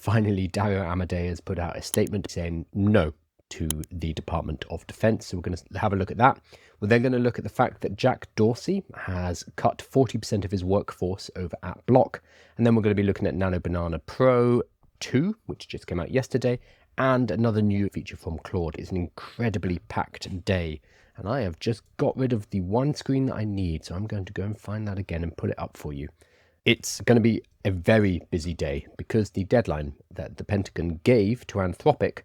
finally, Dario Amodei has put out a statement saying no to the Department of Defense. So we're going to have a look at that. We're then going to look at the fact that Dorsey has cut 40% of his workforce over at Block. And then we're going to be looking at Nano Banana Pro 2, which just came out yesterday, and another new feature from Claude. It's an incredibly packed day, and I have just got rid of the one screen that I need, so I'm going to go and find that again and put it up for you. It's going to be a very busy day because the deadline that the Pentagon gave to Anthropic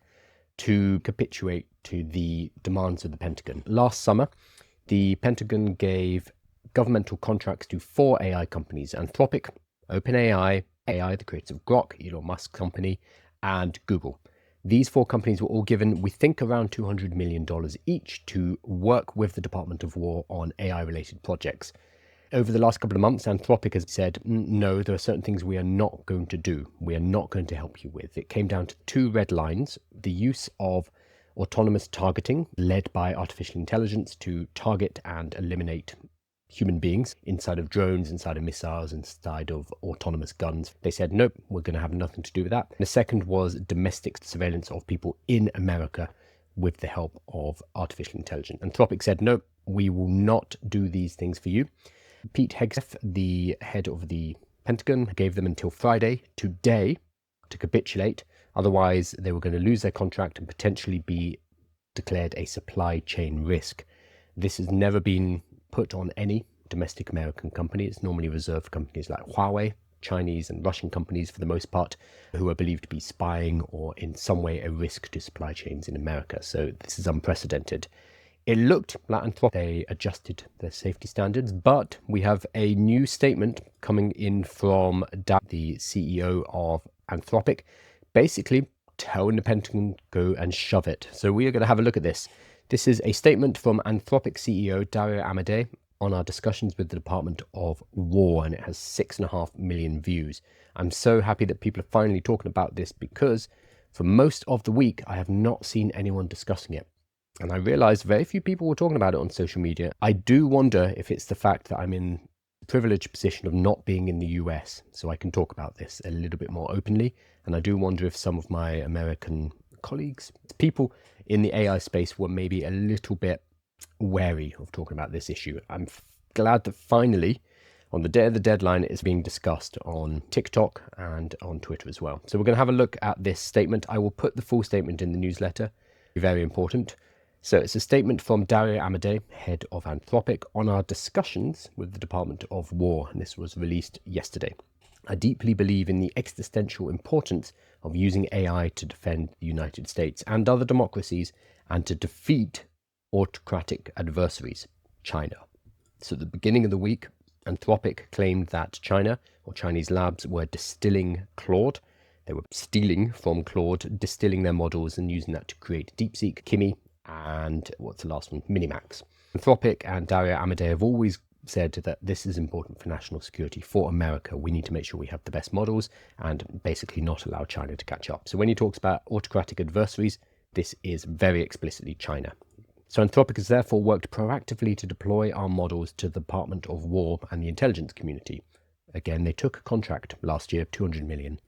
to capitulate to the demands of the Pentagon. Last summer, the Pentagon gave governmental contracts to 4 AI companies: Anthropic, OpenAI, the creators of Grok, Elon Musk's company, and Google. These 4 companies were all given, we think, around $200 million each to work with the Department of War on AI-related projects. Over the last couple of months, Anthropic has said, no, there are certain things we are not going to do. We are not going to help you with. It came down to 2 red lines: the use of autonomous targeting led by artificial intelligence to target and eliminate human beings inside of drones, inside of missiles, inside of autonomous guns. They said, nope, we're going to have nothing to do with that. The second was domestic surveillance of people in America with the help of artificial intelligence. Anthropic said, nope, we will not do these things for you. Pete Hegseth, the head of the Pentagon, gave them until Friday, today, to capitulate. Otherwise, they were going to lose their contract and potentially be declared a supply chain risk. This has never been put on any domestic American company. It's normally reserved for companies like Huawei, Chinese and Russian companies for the most part, who are believed to be spying or in some way a risk to supply chains in America. So this is unprecedented. It looked like Anthropic, they adjusted their safety standards, but we have a new statement coming in from the CEO of Anthropic, basically telling the Pentagon, go and shove it. So we are going to have a look at this. This is a statement from Anthropic CEO Dario Amodei on our discussions with the Department of War, and it has 6.5 million views. I'm so happy that people are finally talking about this because for most of the week, I have not seen anyone discussing it. And I realized very few people were talking about it on social media. I do wonder if it's the fact that I'm in the privileged position of not being in the US, so I can talk about this a little bit more openly. And I do wonder if some of my American colleagues, people in the AI space, were maybe a little bit wary of talking about this issue. I'm glad that finally, on the day of the deadline, it's being discussed on TikTok and on Twitter as well. So we're going to have a look at this statement. I will put the full statement in the newsletter. Very important. So it's a statement from Dario Amodei, head of Anthropic, on our discussions with the Department of War, and this was released yesterday. I deeply believe in the existential importance of using AI to defend the United States and other democracies and to defeat autocratic adversaries, China. So at the beginning of the week, Anthropic claimed that China or Chinese labs were distilling Claude. They were stealing from Claude, distilling their models and using that to create DeepSeek, Kimi, and what's the last one? Minimax. Anthropic and Dario Amodei have always said that this is important for national security for America. We need to make sure we have the best models and basically not allow China to catch up. So when he talks about autocratic adversaries, this is very explicitly China. So Anthropic has therefore worked proactively to deploy our models to the Department of War and the intelligence community. Again, they took a contract last year of $200 million.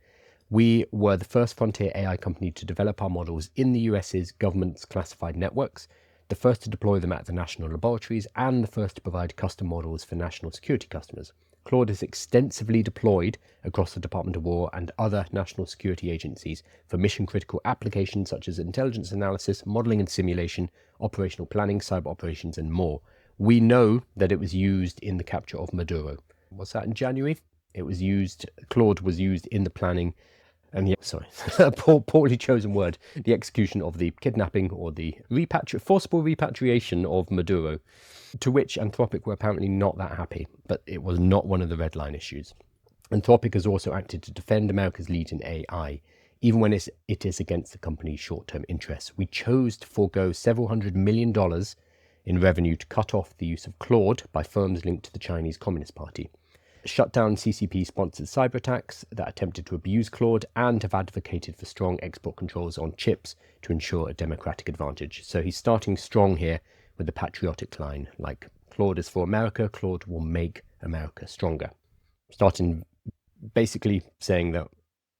We were the first frontier AI company to develop our models in the US's government's classified networks, the first to deploy them at the national laboratories, and the first to provide custom models for national security customers. Claude is extensively deployed across the Department of War and other national security agencies for mission-critical applications such as intelligence analysis, modeling and simulation, operational planning, cyber operations, and more. We know that it was used in the capture of Maduro. What's that, in January? It was used, Claude was used in the planning and poorly chosen word, the execution of the kidnapping or the forcible repatriation of Maduro, to which Anthropic were apparently not that happy, but it was not one of the red line issues. Anthropic has also acted to defend America's lead in AI, even when it is against the company's short-term interests. We chose to forego several $100 million in revenue to cut off the use of Claude by firms linked to the Chinese Communist Party, shut down CCP-sponsored cyber attacks that attempted to abuse Claude, and have advocated for strong export controls on chips to ensure a democratic advantage. So he's starting strong here with the patriotic line, like Claude is for America, Claude will make America stronger. Starting basically saying that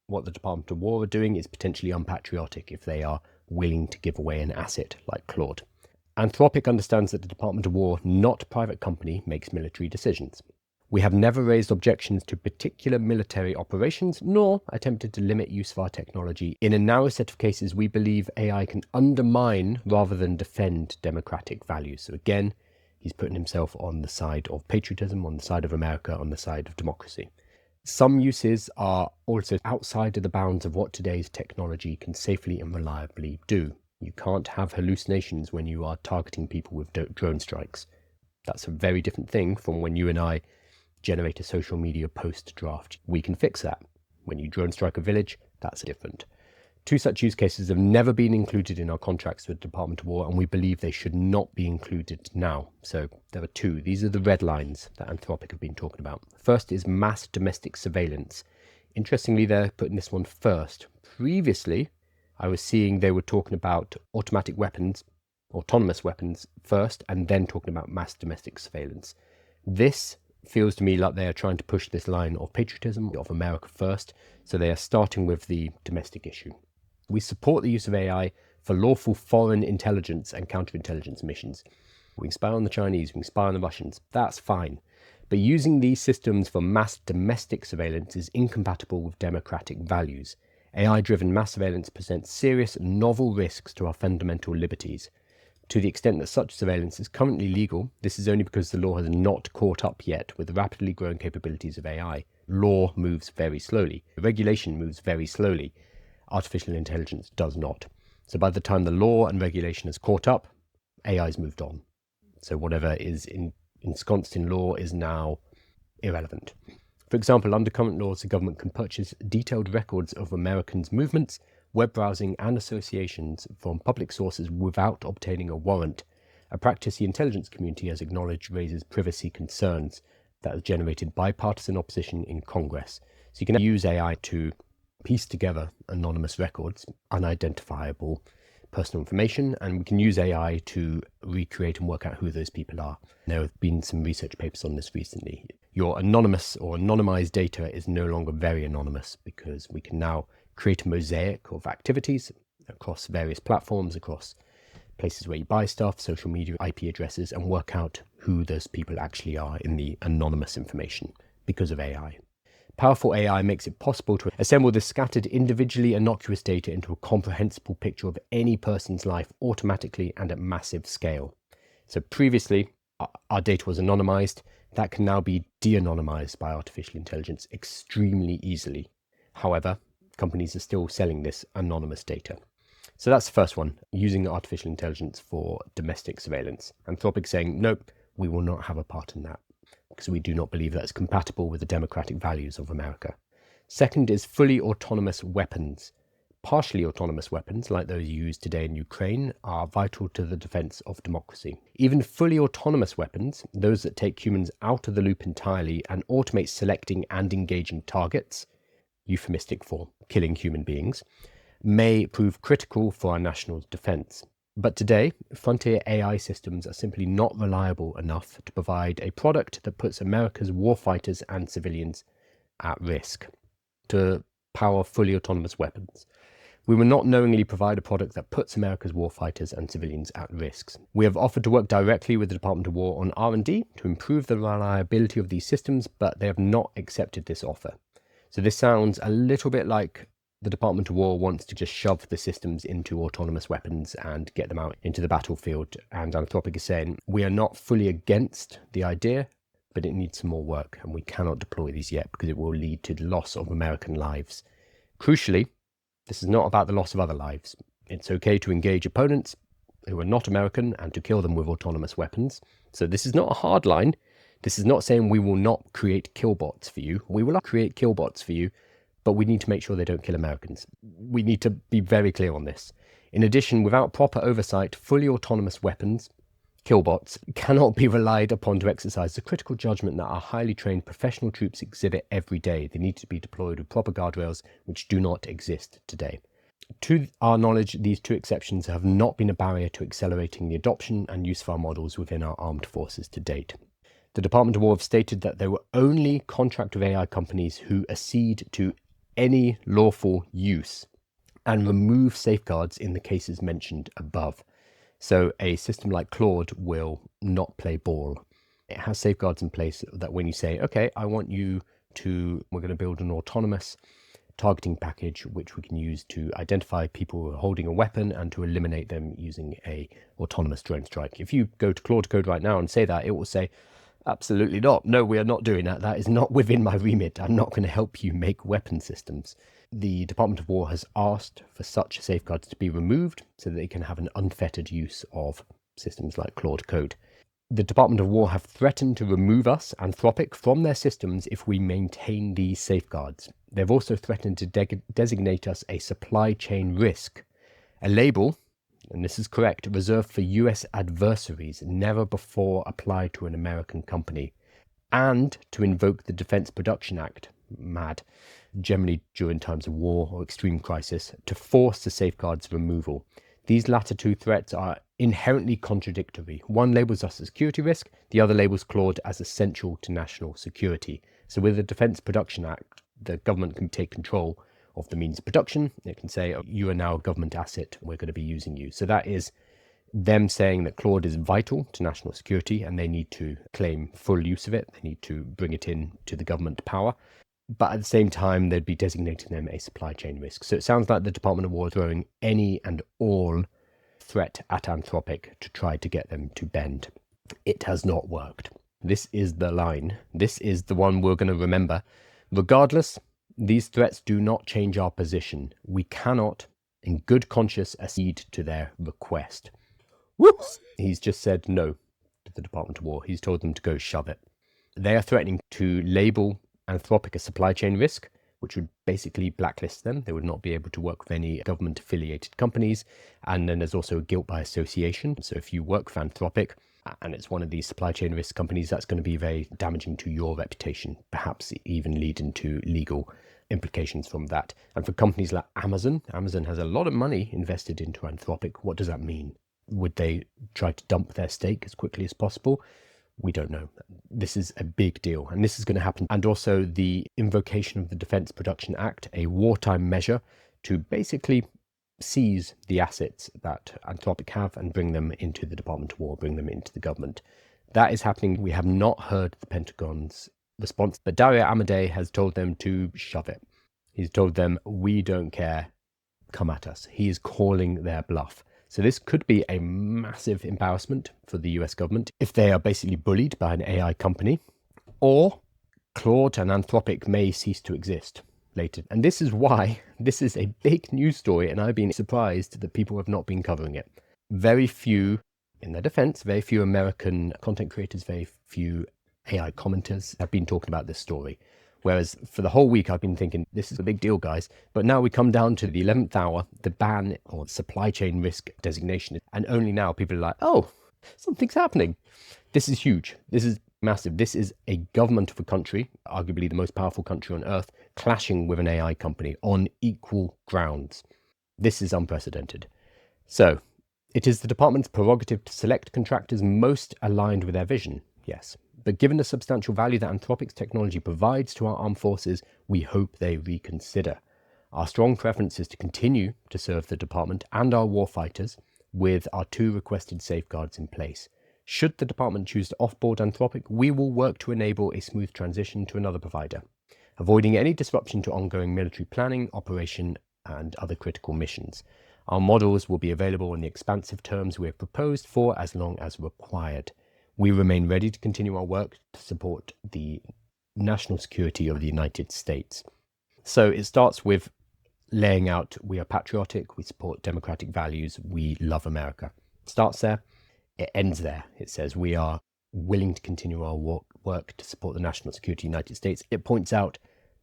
what the Department of War are doing is potentially unpatriotic if they are willing to give away an asset like Claude. Anthropic understands that the Department of War, not a private company, makes military decisions. We have never raised objections to particular military operations, nor attempted to limit use of our technology. In a narrow set of cases, we believe AI can undermine rather than defend democratic values. So again, he's putting himself on the side of patriotism, on the side of America, on the side of democracy. Some uses are also outside of the bounds of what today's technology can safely and reliably do. You can't have hallucinations when you are targeting people with drone strikes. That's a very different thing from when you and I generate a social media post draft. We can fix that. When you drone strike a village, that's different. Two such use cases have never been included in our contracts with the Department of War, and we believe they should not be included now. So there are two. These are the red lines that Anthropic have been talking about. First is mass domestic surveillance. Interestingly, they're putting this one first. Previously, I was seeing they were talking about automatic weapons, autonomous weapons first, and then talking about mass domestic surveillance. This feels to me like they are trying to push this line of patriotism, of America first, so they are starting with the domestic issue. We support the use of AI for lawful foreign intelligence and counterintelligence missions. We can spy on the Chinese, we can spy on the Russians, that's fine. But using these systems for mass domestic surveillance is incompatible with democratic values. AI-driven mass surveillance presents serious, novel risks to our fundamental liberties. To the extent that such surveillance is currently legal, this is only because the law has not caught up yet with the rapidly growing capabilities of AI. Law moves very slowly. Regulation moves very slowly. Artificial intelligence does not. So by the time the law and regulation has caught up, AI's moved on. So whatever is ensconced in law is now irrelevant. For example, under current laws, the government can purchase detailed records of Americans' movements, web browsing and associations from public sources without obtaining a warrant, a practice the intelligence community has acknowledged raises privacy concerns that has generated bipartisan opposition in Congress. So you can use AI to piece together anonymous records, unidentifiable personal information, and we can use AI to recreate and work out who those people are. There have been some research papers on this recently. Your anonymous or anonymized data is no longer very anonymous because we can now create a mosaic of activities across various platforms, across places where you buy stuff, social media, IP addresses, and work out who those people actually are in the anonymous information because of AI. Powerful AI makes it possible to assemble the scattered individually innocuous data into a comprehensible picture of any person's life automatically and at massive scale. So previously, our data was anonymized. That can now be de-anonymized by artificial intelligence extremely easily. However, companies are still selling this anonymous data. So that's the first one, using artificial intelligence for domestic surveillance. Anthropic saying, nope, we will not have a part in that, because we do not believe that's compatible with the democratic values of America. Second is fully autonomous weapons. Partially autonomous weapons, like those used today in Ukraine, are vital to the defense of democracy. Even fully autonomous weapons, those that take humans out of the loop entirely and automate selecting and engaging targets, euphemistic for killing human beings, may prove critical for our national defense. But today, frontier AI systems are simply not reliable enough to provide a product that puts America's warfighters and civilians at risk to power fully autonomous weapons. We will not knowingly provide a product that puts America's warfighters and civilians at risk. We have offered to work directly with the Department of War on R&D to improve the reliability of these systems, but they have not accepted this offer. So this sounds a little bit like the Department of War wants to just shove the systems into autonomous weapons and get them out into the battlefield. And Anthropic is saying, we are not fully against the idea, but it needs some more work, and we cannot deploy these yet because it will lead to the loss of American lives. Crucially, this is not about the loss of other lives. It's okay to engage opponents who are not American and to kill them with autonomous weapons. So this is not a hard line. This is not saying we will not create killbots for you. We will create killbots for you, but we need to make sure they don't kill Americans. We need to be very clear on this. In addition, without proper oversight, fully autonomous weapons, killbots, cannot be relied upon to exercise the critical judgment that our highly trained professional troops exhibit every day. They need to be deployed with proper guardrails, which do not exist today. To our knowledge, these two exceptions have not been a barrier to accelerating the adoption and use of our models within our armed forces to date. The Department of War have stated that they will only contract with AI companies who accede to any lawful use and remove safeguards in the cases mentioned above. So a system like Claude will not play ball. It has safeguards in place that when you say, okay, I want you to, we're going to build an autonomous targeting package which we can use to identify people who are holding a weapon and to eliminate them using a autonomous drone strike. If you go to Claude Code right now and say that, it will say, absolutely not. No, we are not doing that. That is not within my remit. I'm not going to help you make weapon systems. The Department of War has asked for such safeguards to be removed so that they can have an unfettered use of systems like Claude Code. The Department of War have threatened to remove us, Anthropic, from their systems if we maintain these safeguards. They've also threatened to designate us a supply chain risk, a label, and this is correct, reserved for US adversaries, never before applied to an American company, and to invoke the Defense Production Act, MAD, generally during times of war or extreme crisis, to force the safeguards removal. These latter two threats are inherently contradictory. One labels us as security risk, the other labels Claude as essential to national security. So with the Defense Production Act, the government can take control of the means of production. It can say, oh, you are now a government asset, we're going to be using you. So that is them saying that Claude is vital to national security and they need to claim full use of it. They need to bring it in to the government power. But at the same time, they'd be designating them a supply chain risk. So it sounds like the Department of War is throwing any and all threat at Anthropic to try to get them to bend. It has not worked. This is the line. This is the one we're going to remember. Regardless, these threats do not change our position. We cannot, in good conscience, accede to their request. Whoops! He's just said no to the Department of War. He's told them to go shove it. They are threatening to label Anthropic a supply chain risk, which would basically blacklist them. They would not be able to work with any government-affiliated companies. And then there's also guilt by association. So if you work for Anthropic and it's one of these supply chain risk companies, that's going to be very damaging to your reputation, perhaps even leading to legal implications from that. And for companies like Amazon has a lot of money invested into Anthropic. What does that mean? Would they try to dump their stake as quickly as possible? We don't know. This is a big deal, and this is going to happen. And also the invocation of the Defense Production Act, a wartime measure to basically seize the assets that Anthropic have and bring them into the Department of War, bring them into the government. That is happening. We have not heard the Pentagon's response, but Dario Amodei has told them to shove it. He's told them, we don't care, come at us. He is calling their bluff. So this could be a massive embarrassment for the US government if they are basically bullied by an AI company, or Claude and Anthropic may cease to exist later. And this is why this is a big news story, and I've been surprised that people have not been covering it. Very few, in their defense, very few American content creators, very few AI commenters have been talking about this story. Whereas for the whole week, I've been thinking, this is a big deal, guys. But now we come down to the 11th hour, the ban or supply chain risk designation. And only now people are like, oh, something's happening. This is huge. This is massive. This is a government of a country, arguably the most powerful country on earth, clashing with an AI company on equal grounds. This is unprecedented. So it is the department's prerogative to select contractors most aligned with their vision. Yes. But given the substantial value that Anthropic's technology provides to our armed forces, we hope they reconsider. Our strong preference is to continue to serve the department and our warfighters with our two requested safeguards in place. Should the department choose to offboard Anthropic, we will work to enable a smooth transition to another provider, avoiding any disruption to ongoing military planning, operation, and other critical missions. Our models will be available in the expansive terms we have proposed for as long as required. We remain ready to continue our work to support the national security of the United States. So it starts with laying out, we are patriotic, we support democratic values, we love America. It starts there, it ends there. It says we are willing to continue our work to support the national security of the United States. It points out,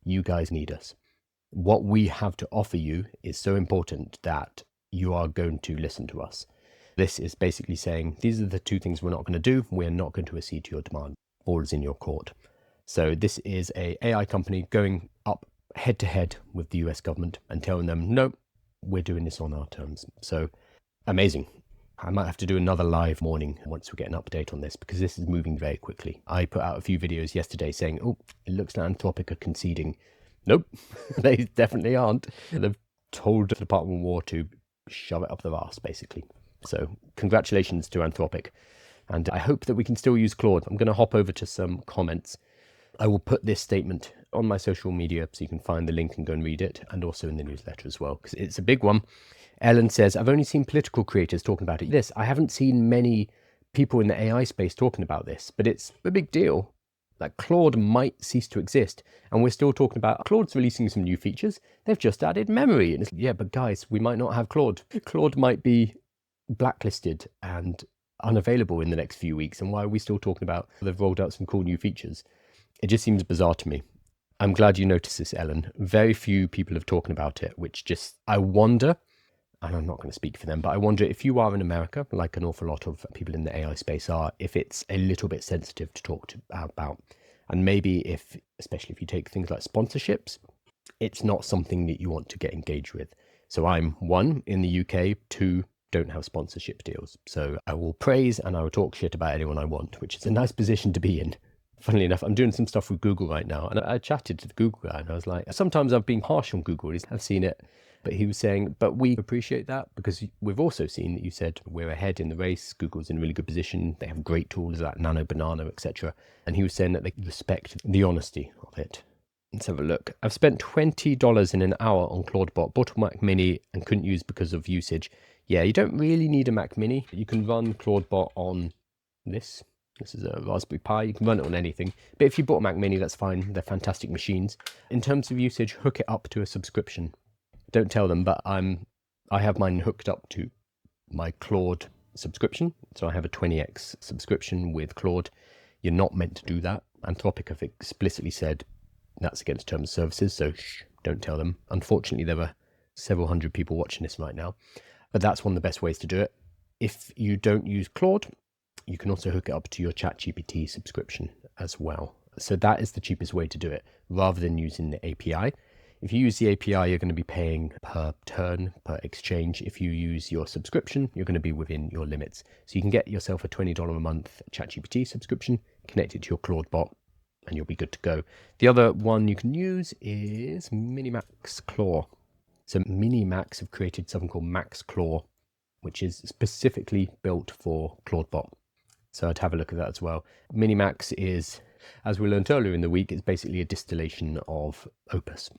you guys need us. What we have to offer you is so important that you are going to listen to us. This is basically saying, these are the two things we're not going to do. We're not going to accede to your demand. All is in your court. So this is a AI company going up head to head with the US government and telling them, no, we're doing this on our terms. So amazing. I might have to do another live morning once we get an update on this, because this is moving very quickly. I put out a few videos yesterday saying, oh, it looks like Anthropic are conceding. Nope, they definitely aren't. They've told the Department of War to shove it up their arse, basically. So congratulations to Anthropic. And I hope that we can still use Claude. I'm going to hop over to some comments. I will put this statement on my social media so you can find the link and go and read it, and also in the newsletter as well, because it's a big one. Ellen says, I've only seen political creators talking about it. I haven't seen many people in the AI space talking about this, but it's a big deal. Like, Claude might cease to exist, and we're still talking about Claude's releasing some new features. They've just added memory. And it's, yeah, but guys, we might not have Claude. Claude might be blacklisted and unavailable in the next few weeks. And why are we still talking about they've rolled out some cool new features? It just seems bizarre to me. I'm glad you noticed this, Ellen. Very few people have talked about it, which just, I wonder, and I'm not going to speak for them, but I wonder if you are in America, like an awful lot of people in the AI space are, if it's a little bit sensitive to talk about. And maybe if, especially if you take things like sponsorships, it's not something that you want to get engaged with. So I'm 1, in the UK, 2, don't have sponsorship deals. So I will praise and I will talk shit about anyone I want, which is a nice position to be in. Funnily enough, I'm doing some stuff with Google right now, and I chatted to the Google guy, and I was like, sometimes I've been harsh on Google. I've seen it, but he was saying, but we appreciate that because we've also seen that you said we're ahead in the race. Google's in a really good position. They have great tools like Nano, Banana, etc. And he was saying that they respect the honesty of it. Let's have a look. I've spent $20 in an hour on Claude Bot, bought a Mac Mini and couldn't use because of usage. Yeah, you don't really need a Mac Mini. You can run Claude Bot on this. This is a Raspberry Pi. You can run it on anything. But if you bought a Mac Mini, that's fine. They're fantastic machines. In terms of usage, hook it up to a subscription. Don't tell them, but I have mine hooked up to my Claude subscription. So I have a 20x subscription with Claude. You're not meant to do that. Anthropic have explicitly said that's against terms of services. So shh, don't tell them. Unfortunately, there are several hundred people watching this right now. But that's one of the best ways to do it. If you don't use Claude, you can also hook it up to your ChatGPT subscription as well. So that is the cheapest way to do it, rather than using the API. If you use the API, you're going to be paying per turn, per exchange. If you use your subscription, you're going to be within your limits. So you can get yourself a $20 a month ChatGPT subscription, connect it to your Claude bot, and you'll be good to go. The other one you can use is Minimax Claw. So Minimax have created something called Max Claw, which is specifically built for Claude bot. So I'd have a look at that as well. Minimax is, as we learned earlier in the week, it's basically a distillation of Opus.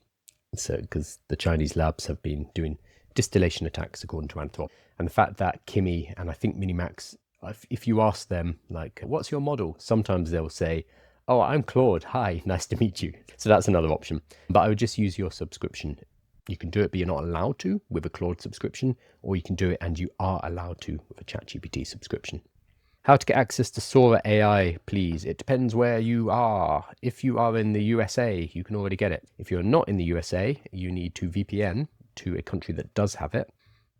So because the Chinese labs have been doing distillation attacks according to Anthropic. And the fact that Kimi and I think Minimax, if you ask them, like, what's your model? Sometimes they'll say, oh, I'm Claude. Hi, nice to meet you. So that's another option. But I would just use your subscription. You can do it, but you're not allowed to with a Claude subscription, or you can do it and you are allowed to with a ChatGPT subscription. How to get access to Sora AI, please. It depends where you are. If you are in the USA, you can already get it. If you're not in the USA, you need to VPN to a country that does have it.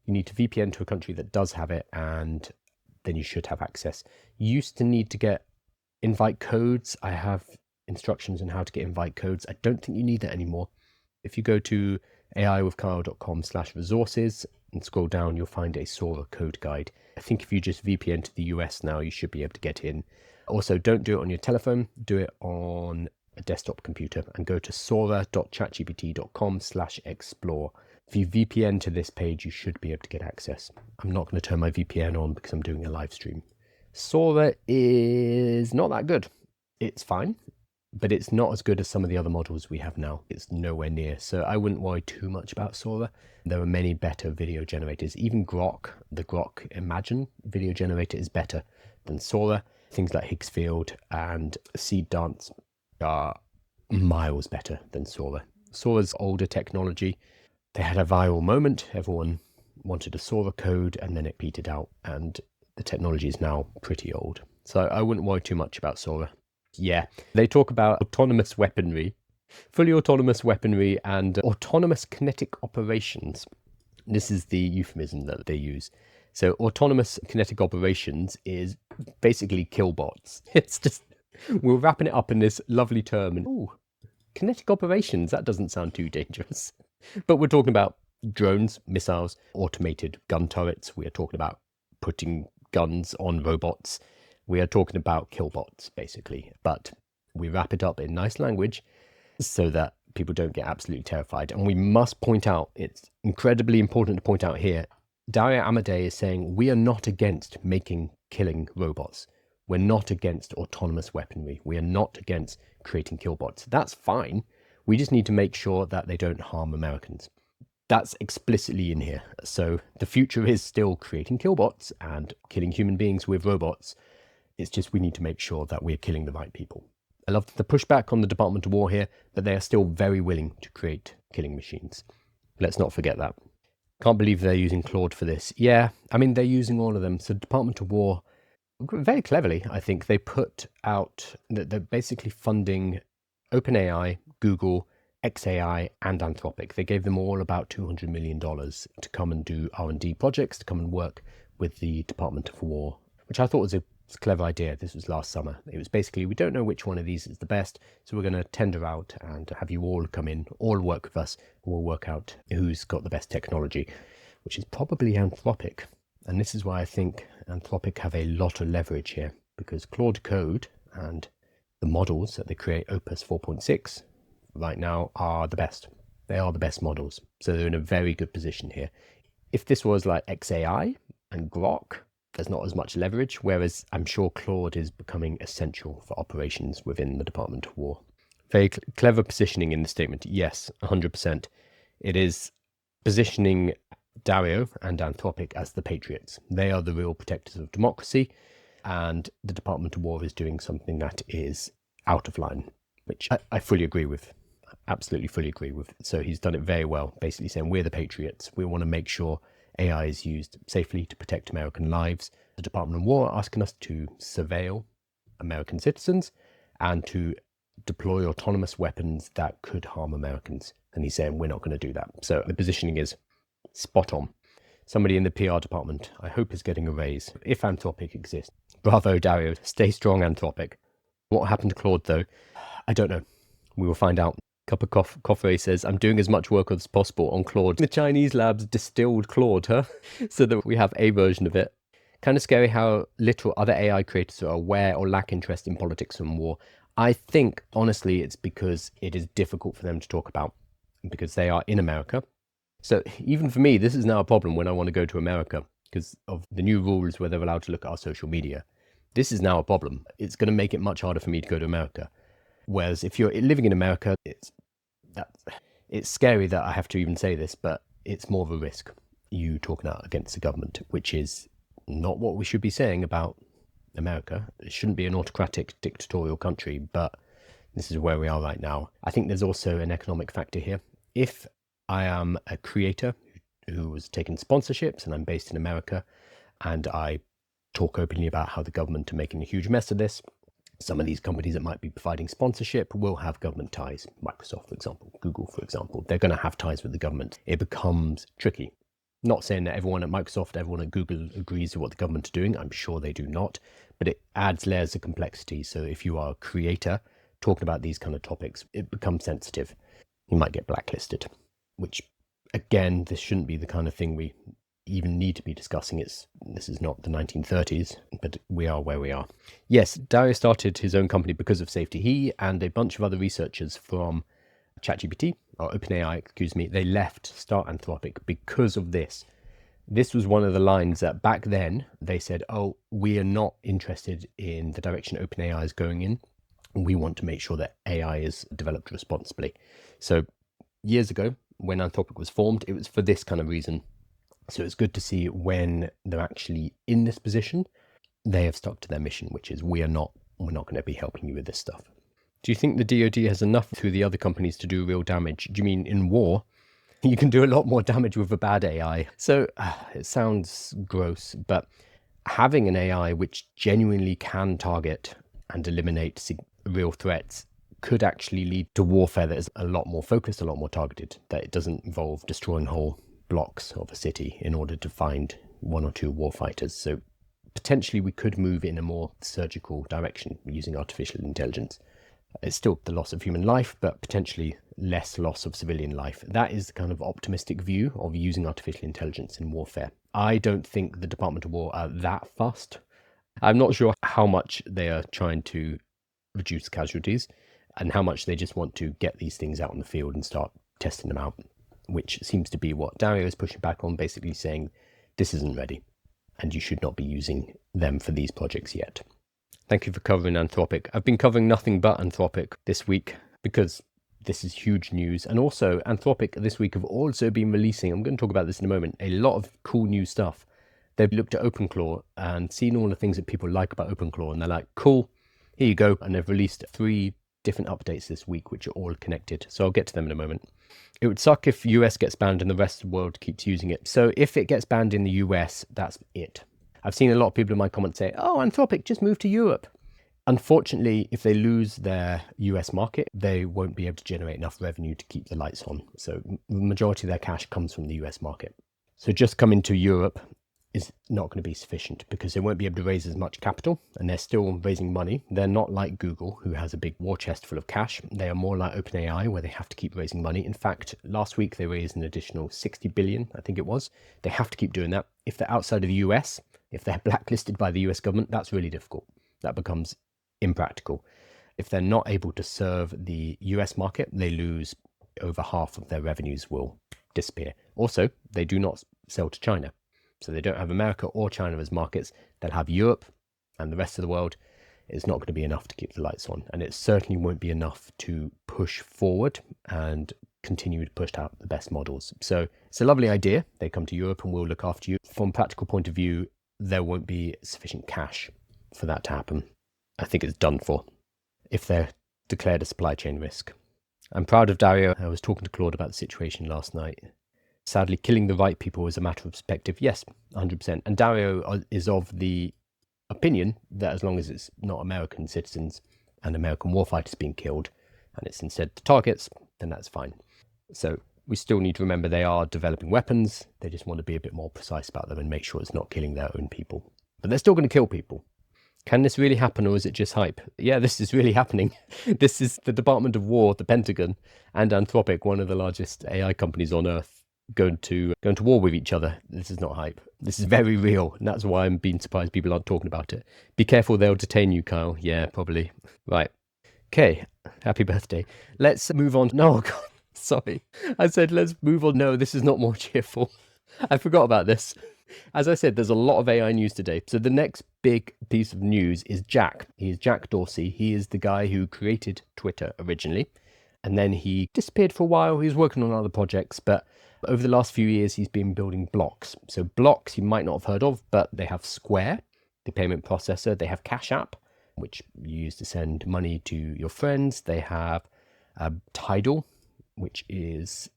You need to VPN to a country that does have it, and then you should have access. You used to need to get invite codes. I have instructions on how to get invite codes. I don't think you need that anymore. If you go to aiwithkyle.com/resources and scroll down, you'll find a Sora code guide. I think if you just VPN to the US now, you should be able to get in. Also, don't do it on your telephone, do it on a desktop computer and go to sora.chatgpt.com/explore. If you VPN to this page, you should be able to get access. I'm not going to turn my VPN on because I'm doing a live stream. Sora is not that good. It's fine, but it's not as good as some of the other models we have now. It's nowhere near. So I wouldn't worry too much about Sora. There are many better video generators. Even Grok, the Grok Imagen video generator is better than Sora. Things like Higgsfield and Seed Dance are miles better than Sora. Sora's older technology. They had a viral moment. Everyone wanted a Sora code and then it petered out. And the technology is now pretty old. So I wouldn't worry too much about Sora. Yeah, they talk about autonomous weaponry, fully autonomous weaponry and autonomous kinetic operations. This is the euphemism that they use. So autonomous kinetic operations is basically killbots. It's just, we're wrapping it up in this lovely term. And ooh, kinetic operations, that doesn't sound too dangerous. But we're talking about drones, missiles, automated gun turrets. We are talking about putting guns on robots. We are talking about killbots, basically, but we wrap it up in nice language so that people don't get absolutely terrified. And we must point out, it's incredibly important to point out here, Dario Amodei is saying we are not against killing robots. We're not against autonomous weaponry. We are not against creating killbots. That's fine. We just need to make sure that they don't harm Americans. That's explicitly in here. So the future is still creating killbots and killing human beings with robots. It's just we need to make sure that we're killing the right people. I love the pushback on the Department of War here, but they are still very willing to create killing machines. Let's not forget that. Can't believe they're using Claude for this. Yeah, I mean, they're using all of them. So Department of War, very cleverly, I think, they put out that they're basically funding OpenAI, Google, XAI, and Anthropic. They gave them all about $200 million to come and do R&D projects, to come and work with the Department of War, which I thought was a clever idea. This was last summer. It was basically, we don't know which one of these is the best, so we're going to tender out and have you all come in, all work with us, and we'll work out who's got the best technology, which is probably Anthropic. And this is why I think Anthropic have a lot of leverage here, because Claude Code and the models that they create, Opus 4.6, right now are the best. They are the best models. So they're in a very good position here. If this was like XAI and Grok, there's not as much leverage, whereas I'm sure Claude is becoming essential for operations within the Department of War. Very clever positioning in the statement. Yes, 100%. It is positioning Dario and Anthropic as the patriots. They are the real protectors of democracy, and the Department of War is doing something that is out of line, which I fully agree with. Absolutely fully agree with. So he's done it very well, basically saying we're the patriots. We want to make sure AI is used safely to protect American lives. The Department of War are asking us to surveil American citizens and to deploy autonomous weapons that could harm Americans. And he's saying we're not going to do that. So the positioning is spot on. Somebody in the PR department, I hope, is getting a raise, if Anthropic exists. Bravo, Dario. Stay strong, Anthropic. What happened to Claude, though? I don't know. We will find out. Cup of Coffee says, I'm doing as much work as possible on Claude. The Chinese labs distilled Claude, huh? So that we have a version of it. Kind of scary how little other AI creators are aware or lack interest in politics and war. I think, honestly, it's because it is difficult for them to talk about, because they are in America. So even for me, this is now a problem when I want to go to America because of the new rules where they're allowed to look at our social media. This is now a problem. It's going to make it much harder for me to go to America. Whereas if you're living in America, it's scary that I have to even say this, but it's more of a risk, you talking out against the government, which is not what we should be saying about America. It shouldn't be an autocratic, dictatorial country, but this is where we are right now. I think there's also an economic factor here. If I am a creator who was taking sponsorships and I'm based in America and I talk openly about how the government are making a huge mess of this, some of these companies that might be providing sponsorship will have government ties. Microsoft, for example, Google, for example, they're going to have ties with the government. It becomes tricky. Not saying that everyone at Microsoft, everyone at Google agrees with what the government are doing. I'm sure they do not, but it adds layers of complexity. So if you are a creator talking about these kind of topics, it becomes sensitive. You might get blacklisted, which again, this shouldn't be the kind of thing we even need to be discussing. This is not the 1930s, but we are where we are. Yes, Dario started his own company because of safety. He and a bunch of other researchers from ChatGPT, or OpenAI, excuse me, they left Start Anthropic because of this. This was one of the lines that back then they said, oh, we are not interested in the direction OpenAI is going in. We want to make sure that AI is developed responsibly. So years ago, when Anthropic was formed, it was for this kind of reason. So it's good to see when they're actually in this position, they have stuck to their mission, which is we're not going to be helping you with this stuff. Do you think the DoD has enough through the other companies to do real damage? Do you mean in war? You can do a lot more damage with a bad AI. So it sounds gross, but having an AI which genuinely can target and eliminate real threats could actually lead to warfare that is a lot more focused, a lot more targeted, that it doesn't involve destroying whole blocks of a city in order to find one or two warfighters. So potentially we could move in a more surgical direction using artificial intelligence. It's still the loss of human life, but potentially less loss of civilian life. That is the kind of optimistic view of using artificial intelligence in warfare. I don't think the Department of War are that fussed. I'm not sure how much they are trying to reduce casualties. and how much they just want to get these things out in the field and start testing them out, which seems to be what Dario is pushing back on, basically saying this isn't ready and you should not be using them for these projects yet. Thank you for covering Anthropic. I've been covering nothing but Anthropic this week because this is huge news. And also Anthropic this week have also been releasing, I'm going to talk about this in a moment, a lot of cool new stuff. They've looked at OpenClaw and seen all the things that people like about OpenClaw, and they're like, cool, here you go. And they've released 3 different updates this week, which are all connected. So I'll get to them in a moment. It would suck if US gets banned and the rest of the world keeps using it. So if it gets banned in the US, that's it. I've seen a lot of people in my comments say, oh, Anthropic, just move to Europe. Unfortunately, if they lose their US market, they won't be able to generate enough revenue to keep the lights on. So the majority of their cash comes from the US market. So just coming to Europe is not going to be sufficient because they won't be able to raise as much capital, and they're still raising money. They're not like Google, who has a big war chest full of cash. They are more like OpenAI, where they have to keep raising money. In fact, last week they raised an additional 60 billion, I think it was. They have to keep doing that. If they're outside of the US, if they're blacklisted by the US government, that's really difficult. That becomes impractical. If they're not able to serve the US market, they lose over half of their revenues will disappear. Also, they do not sell to China. So they don't have America or China as markets. They'll have Europe and the rest of the world. It's not going to be enough to keep the lights on. And it certainly won't be enough to push forward and continue to push out the best models. So it's a lovely idea. They come to Europe and we'll look after you. From a practical point of view, there won't be sufficient cash for that to happen. I think it's done for if they're declared a supply chain risk. I'm proud of Dario. I was talking to Claude about the situation last night. Sadly, killing the right people is a matter of perspective. Yes, 100%. And Dario is of the opinion that as long as it's not American citizens and American warfighters being killed, and it's instead the targets, then that's fine. So we still need to remember they are developing weapons. They just want to be a bit more precise about them and make sure it's not killing their own people. But they're still going to kill people. Can this really happen, or is it just hype? Yeah, this is really happening. This is the Department of War, the Pentagon, and Anthropic, one of the largest AI companies on Earth, going to war with each other. This is not hype. This is very real, and that's why I'm being surprised people aren't talking about it. Be careful, they'll detain you, Kyle. Yeah, probably. Right. Okay. Happy birthday. Let's move on. No, God, sorry. I said let's move on. No, this is not more cheerful. I forgot about this. As I said, there's a lot of AI news today. So the next big piece of news is Jack. He is Jack Dorsey. He is the guy who created Twitter originally. And then he disappeared for a while. He was working on other projects, but over the last few years, he's been building blocks. So blocks you might not have heard of, but they have Square, the payment processor. They have Cash App, which you use to send money to your friends. They have Tidal, which is,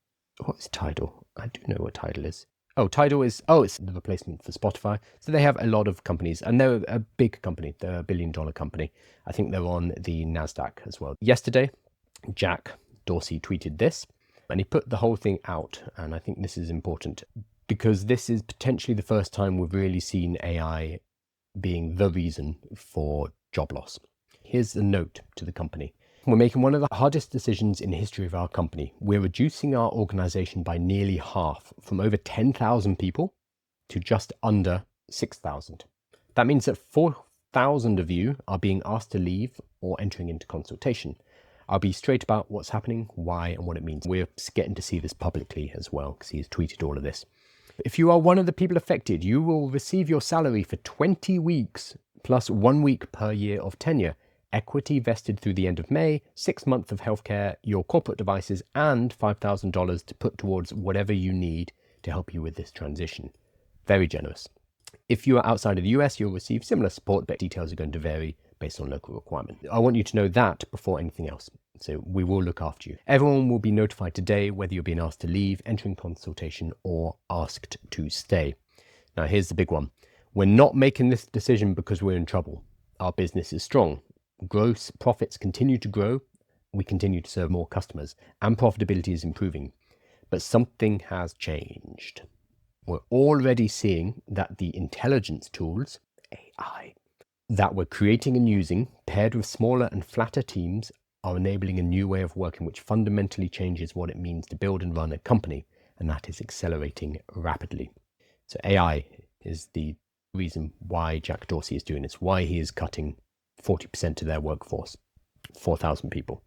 what is Tidal? I do know what Tidal is. Oh, Tidal is, it's the replacement for Spotify. So they have a lot of companies, and they're a big company. They're $1 billion company. I think they're on the NASDAQ as well. Yesterday, Jack Dorsey tweeted this, and he put the whole thing out. And I think this is important because this is potentially the first time we've really seen AI being the reason for job loss. Here's a note to the company. We're making one of the hardest decisions in the history of our company. We're reducing our organization by nearly half, from over 10,000 people to just under 6,000. That means that 4,000 of you are being asked to leave or entering into consultation. I'll be straight about what's happening, why, and what it means. We're getting to see this publicly as well, because he's tweeted all of this. If you are one of the people affected, you will receive your salary for 20 weeks, plus 1 week per year of tenure. Equity vested through the end of May, 6 months of healthcare, your corporate devices, and $5,000 to put towards whatever you need to help you with this transition. Very generous. If you are outside of the US, you'll receive similar support, but details are going to vary based on local requirement. I want you to know that before anything else. So we will look after you. Everyone will be notified today whether you're being asked to leave, entering consultation, or asked to stay. Now, here's the big one. We're not making this decision because we're in trouble. Our business is strong. Gross profits continue to grow. We continue to serve more customers, and profitability is improving. But something has changed. We're already seeing that the intelligence tools, AI, that we're creating and using, paired with smaller and flatter teams, are enabling a new way of working which fundamentally changes what it means to build and run a company, and that is accelerating rapidly. So AI is the reason why Jack Dorsey is doing this, why he is cutting 40% of their workforce, 4,000 people.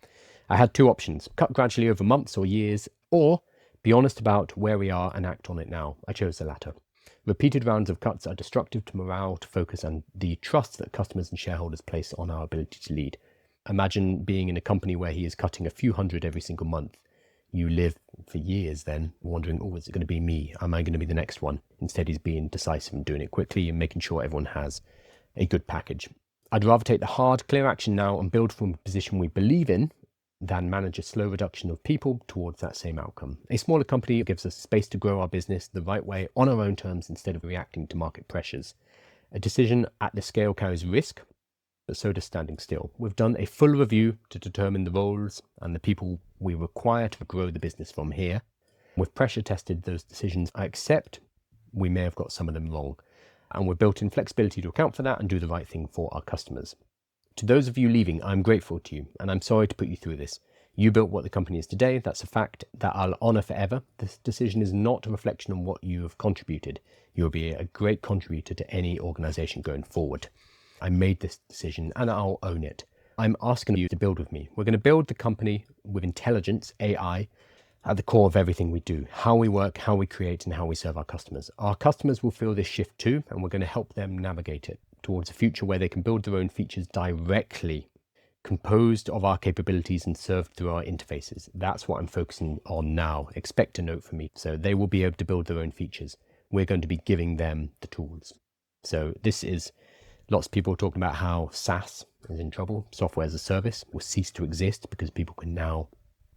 I had two options: cut gradually over months or years, or be honest about where we are and act on it now. I chose the latter. Repeated rounds of cuts are destructive to morale, to focus, and the trust that customers and shareholders place on our ability to lead. Imagine being in a company where he is cutting a few hundred every single month. You live for years then wondering, oh, is it going to be me? Am I going to be the next one? Instead, he's being decisive and doing it quickly and making sure everyone has a good package. I'd rather take the hard, clear action now and build from a position we believe in than manage a slow reduction of people towards that same outcome. A smaller company gives us space to grow our business the right way on our own terms instead of reacting to market pressures. A decision at this scale carries risk, but so does standing still. We've done a full review to determine the roles and the people we require to grow the business from here. We've pressure tested those decisions. I accept we may have got some of them wrong, and we've built in flexibility to account for that and do the right thing for our customers. To those of you leaving, I'm grateful to you, and I'm sorry to put you through this. You built what the company is today. That's a fact that I'll honor forever. This decision is not a reflection on what you have contributed. You'll be a great contributor to any organization going forward. I made this decision and I'll own it. I'm asking you to build with me. We're going to build the company with intelligence, AI, at the core of everything we do. How we work, how we create, and how we serve our customers. Our customers will feel this shift too, and we're going to help them navigate it towards a future where they can build their own features directly, composed of our capabilities and served through our interfaces. That's what I'm focusing on now. Expect a note from me. So they will be able to build their own features. We're going to be giving them the tools. So this is lots of people talking about how SaaS is in trouble. Software as a service will cease to exist because people can now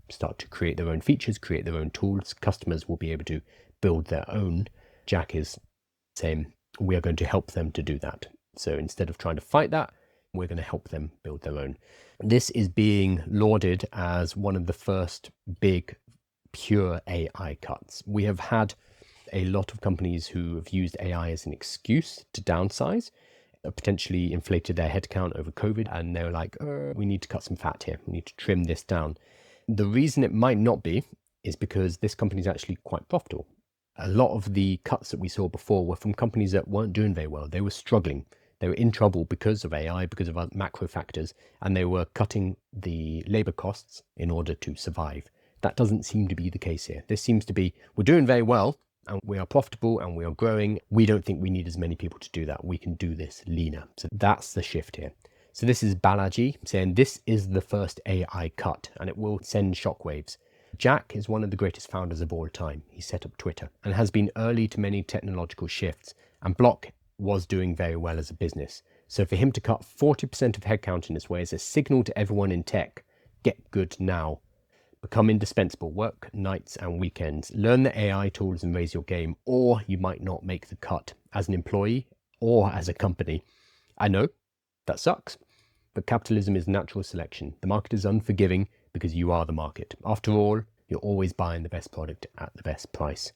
start to create their own features, create their own tools. Customers will be able to build their own. Jack is saying we are going to help them to do that. So instead of trying to fight that, we're going to help them build their own. This is being lauded as one of the first big pure AI cuts. We have had a lot of companies who have used AI as an excuse to downsize, potentially inflated their headcount over COVID, and they're like, we need to cut some fat here. We need to trim this down. The reason it might not be is because this company is actually quite profitable. A lot of the cuts that we saw before were from companies that weren't doing very well. They were struggling. They were in trouble because of AI, because of macro factors, and they were cutting the labor costs in order to survive. That doesn't seem to be the case here. This seems to be, we're doing very well, and we are profitable, and we are growing. We don't think we need as many people to do that. We can do this leaner. So that's the shift here. So this is Balaji saying this is the first AI cut, and it will send shockwaves. Jack is one of the greatest founders of all time. He set up Twitter and has been early to many technological shifts, and Block was doing very well as a business. So for him to cut 40% of headcount in this way is a signal to everyone in tech: get good now. Become indispensable. Work nights and weekends. Learn the AI tools and raise your game, or you might not make the cut as an employee or as a company. I know that sucks, but capitalism is natural selection. The market is unforgiving because you are the market. After all, you're always buying the best product at the best price.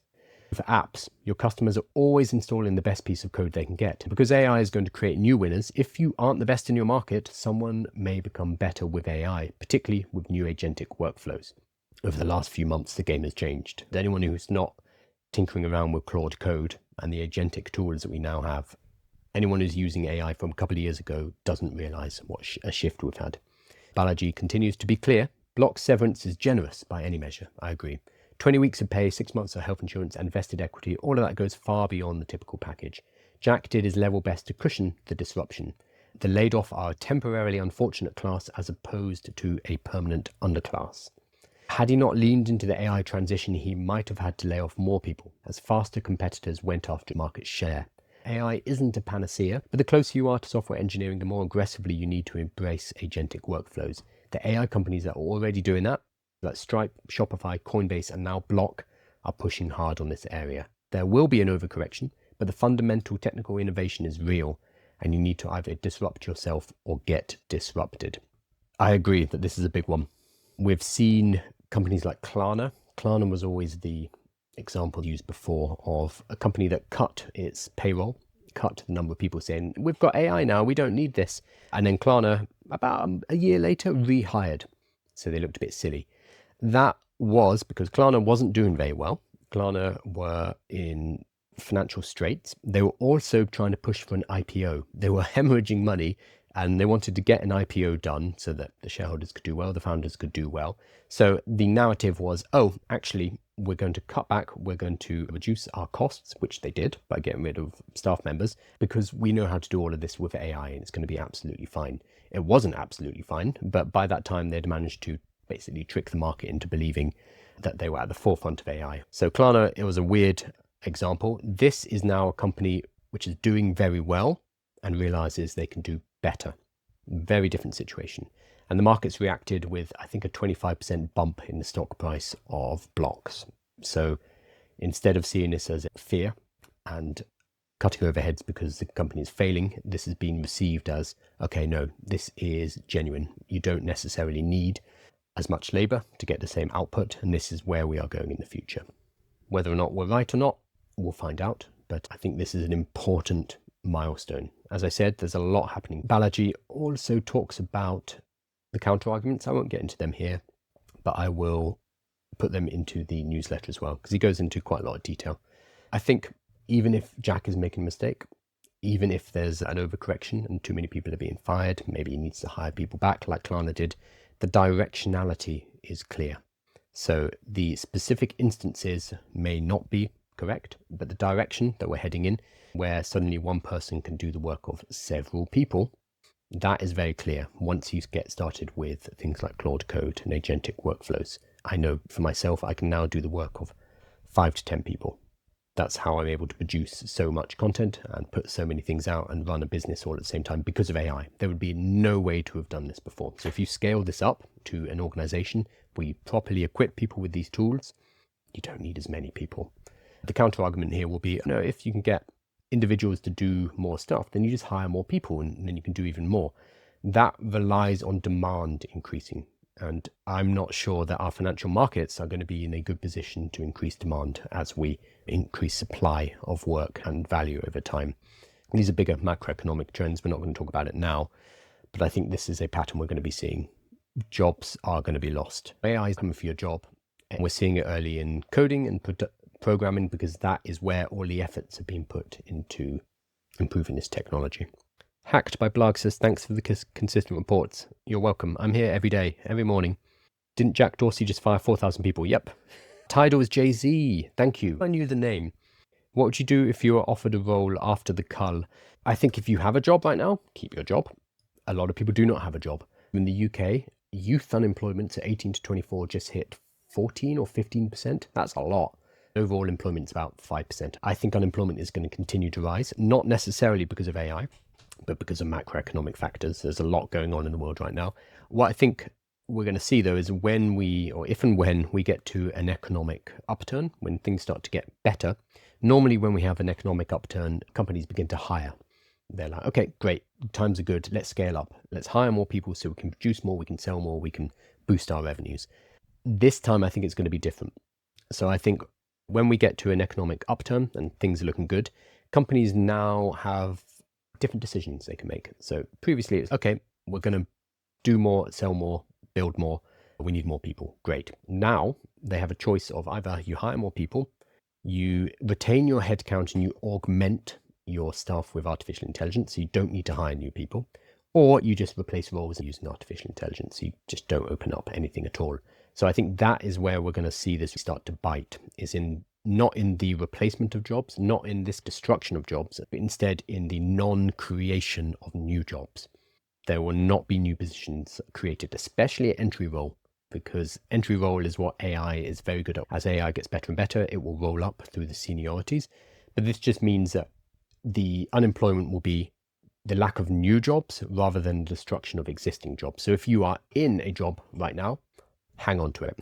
For apps, your customers are always installing the best piece of code they can get. Because AI is going to create new winners, if you aren't the best in your market, someone may become better with AI, particularly with new agentic workflows. Over the last few months, the game has changed. Anyone who's not tinkering around with Claude code and the agentic tools that we now have, anyone who's using AI from a couple of years ago doesn't realize what a shift we've had. Balaji continues to be clear. Block severance is generous by any measure. I agree. 20 weeks of pay, 6 months of health insurance and vested equity, all of that goes far beyond the typical package. Jack did his level best to cushion the disruption. The laid off are a temporarily unfortunate class as opposed to a permanent underclass. Had he not leaned into the AI transition, he might have had to lay off more people as faster competitors went after market share. AI isn't a panacea, but the closer you are to software engineering, the more aggressively you need to embrace agentic workflows. The AI companies that are already doing that, like Stripe, Shopify, Coinbase, and now Block, are pushing hard on this area. There will be an overcorrection, but the fundamental technical innovation is real, and you need to either disrupt yourself or get disrupted. I agree that this is a big one. We've seen companies like Klarna. Klarna was always the example used before of a company that cut its payroll, cut the number of people saying, we've got AI now, we don't need this. And then Klarna, about a year later, rehired. So they looked a bit silly. That was because Klarna wasn't doing very well. Klarna were in financial straits. They were also trying to push for an IPO. They were hemorrhaging money And they wanted to get an IPO done so that the shareholders could do well, the founders could do well. So the narrative was, oh, actually, we're going to cut back, we're going to reduce our costs, which they did by getting rid of staff members, because we know how to do all of this with AI and it's going to be absolutely fine. It wasn't absolutely fine, but by that time they'd managed to basically trick the market into believing that they were at the forefront of AI. So Klarna, it was a weird example. This is now a company which is doing very well and realizes they can do better. Very different situation. And the market's reacted with, I think, a 25% bump in the stock price of blocks. So instead of seeing this as fear and cutting overheads because the company is failing, this has been received as, okay, no, this is genuine. You don't necessarily need as much labor to get the same output, and this is where we are going in the future. Whether or not we're right or not, we'll find out, but I think this is an important milestone. As I said, there's a lot happening. Balaji also talks about the counter arguments. I won't get into them here, but I will put them into the newsletter as well, because he goes into quite a lot of detail. I think even if Jack is making a mistake, even if there's an overcorrection and too many people are being fired, maybe he needs to hire people back like Klarna did, the directionality is clear. So the specific instances may not be correct, but the direction that we're heading in, where suddenly one person can do the work of several people, that is very clear once you get started with things like Claude Code and agentic workflows. I know for myself, I can now do the work of 5 to 10 people. That's how I'm able to produce so much content and put so many things out and run a business all at the same time because of AI. There would be no way to have done this before. So if you scale this up to an organization where you properly equip people with these tools, you don't need as many people. The counter argument here will be, no, if you can get individuals to do more stuff, then you just hire more people and then you can do even more. That relies on demand increasing. And I'm not sure that our financial markets are going to be in a good position to increase demand as we increase supply of work and value over time. These are bigger macroeconomic trends. We're not going to talk about it now, but I think this is a pattern we're going to be seeing. Jobs are going to be lost. AI is coming for your job. And we're seeing it early in coding and programming because that is where all the efforts have been put into improving this technology. Hacked by Blarg says, thanks for the consistent reports. You're welcome. I'm here every day, every morning. Didn't Jack Dorsey just fire 4,000 people? Yep. Tidal is Jay-Z. Thank you. I knew the name. What would you do if you were offered a role after the cull? I think if you have a job right now, keep your job. A lot of people do not have a job. In the UK, youth unemployment at 18 to 24 just hit 14 or 15%. That's a lot. Overall employment is about 5%. I think unemployment is going to continue to rise, not necessarily because of AI, but because of macroeconomic factors. There's a lot going on in the world right now. What I think we're going to see, though, is when we, or if and when we get to an economic upturn, when things start to get better, normally when we have an economic upturn, companies begin to hire. They're like, okay, great, times are good, let's scale up. Let's hire more people so we can produce more, we can sell more, we can boost our revenues. This time, I think it's going to be different. So I think when we get to an economic upturn and things are looking good, companies now have different decisions they can make. So previously it's, okay, we're going to do more, sell more, build more. We need more people. Great. Now they have a choice of either you hire more people, you retain your headcount and you augment your staff with artificial intelligence. So you don't need to hire new people, or you just replace roles using artificial intelligence. You just don't open up anything at all. So I think that is where we're going to see this start to bite, is in not in the replacement of jobs, not in this destruction of jobs, but instead in the non-creation of new jobs. There will not be new positions created, especially at entry role, because entry role is what AI is very good at. As AI gets better and better, it will roll up through the seniorities. But this just means that the unemployment will be the lack of new jobs rather than the destruction of existing jobs. So if you are in a job right now, hang on to it.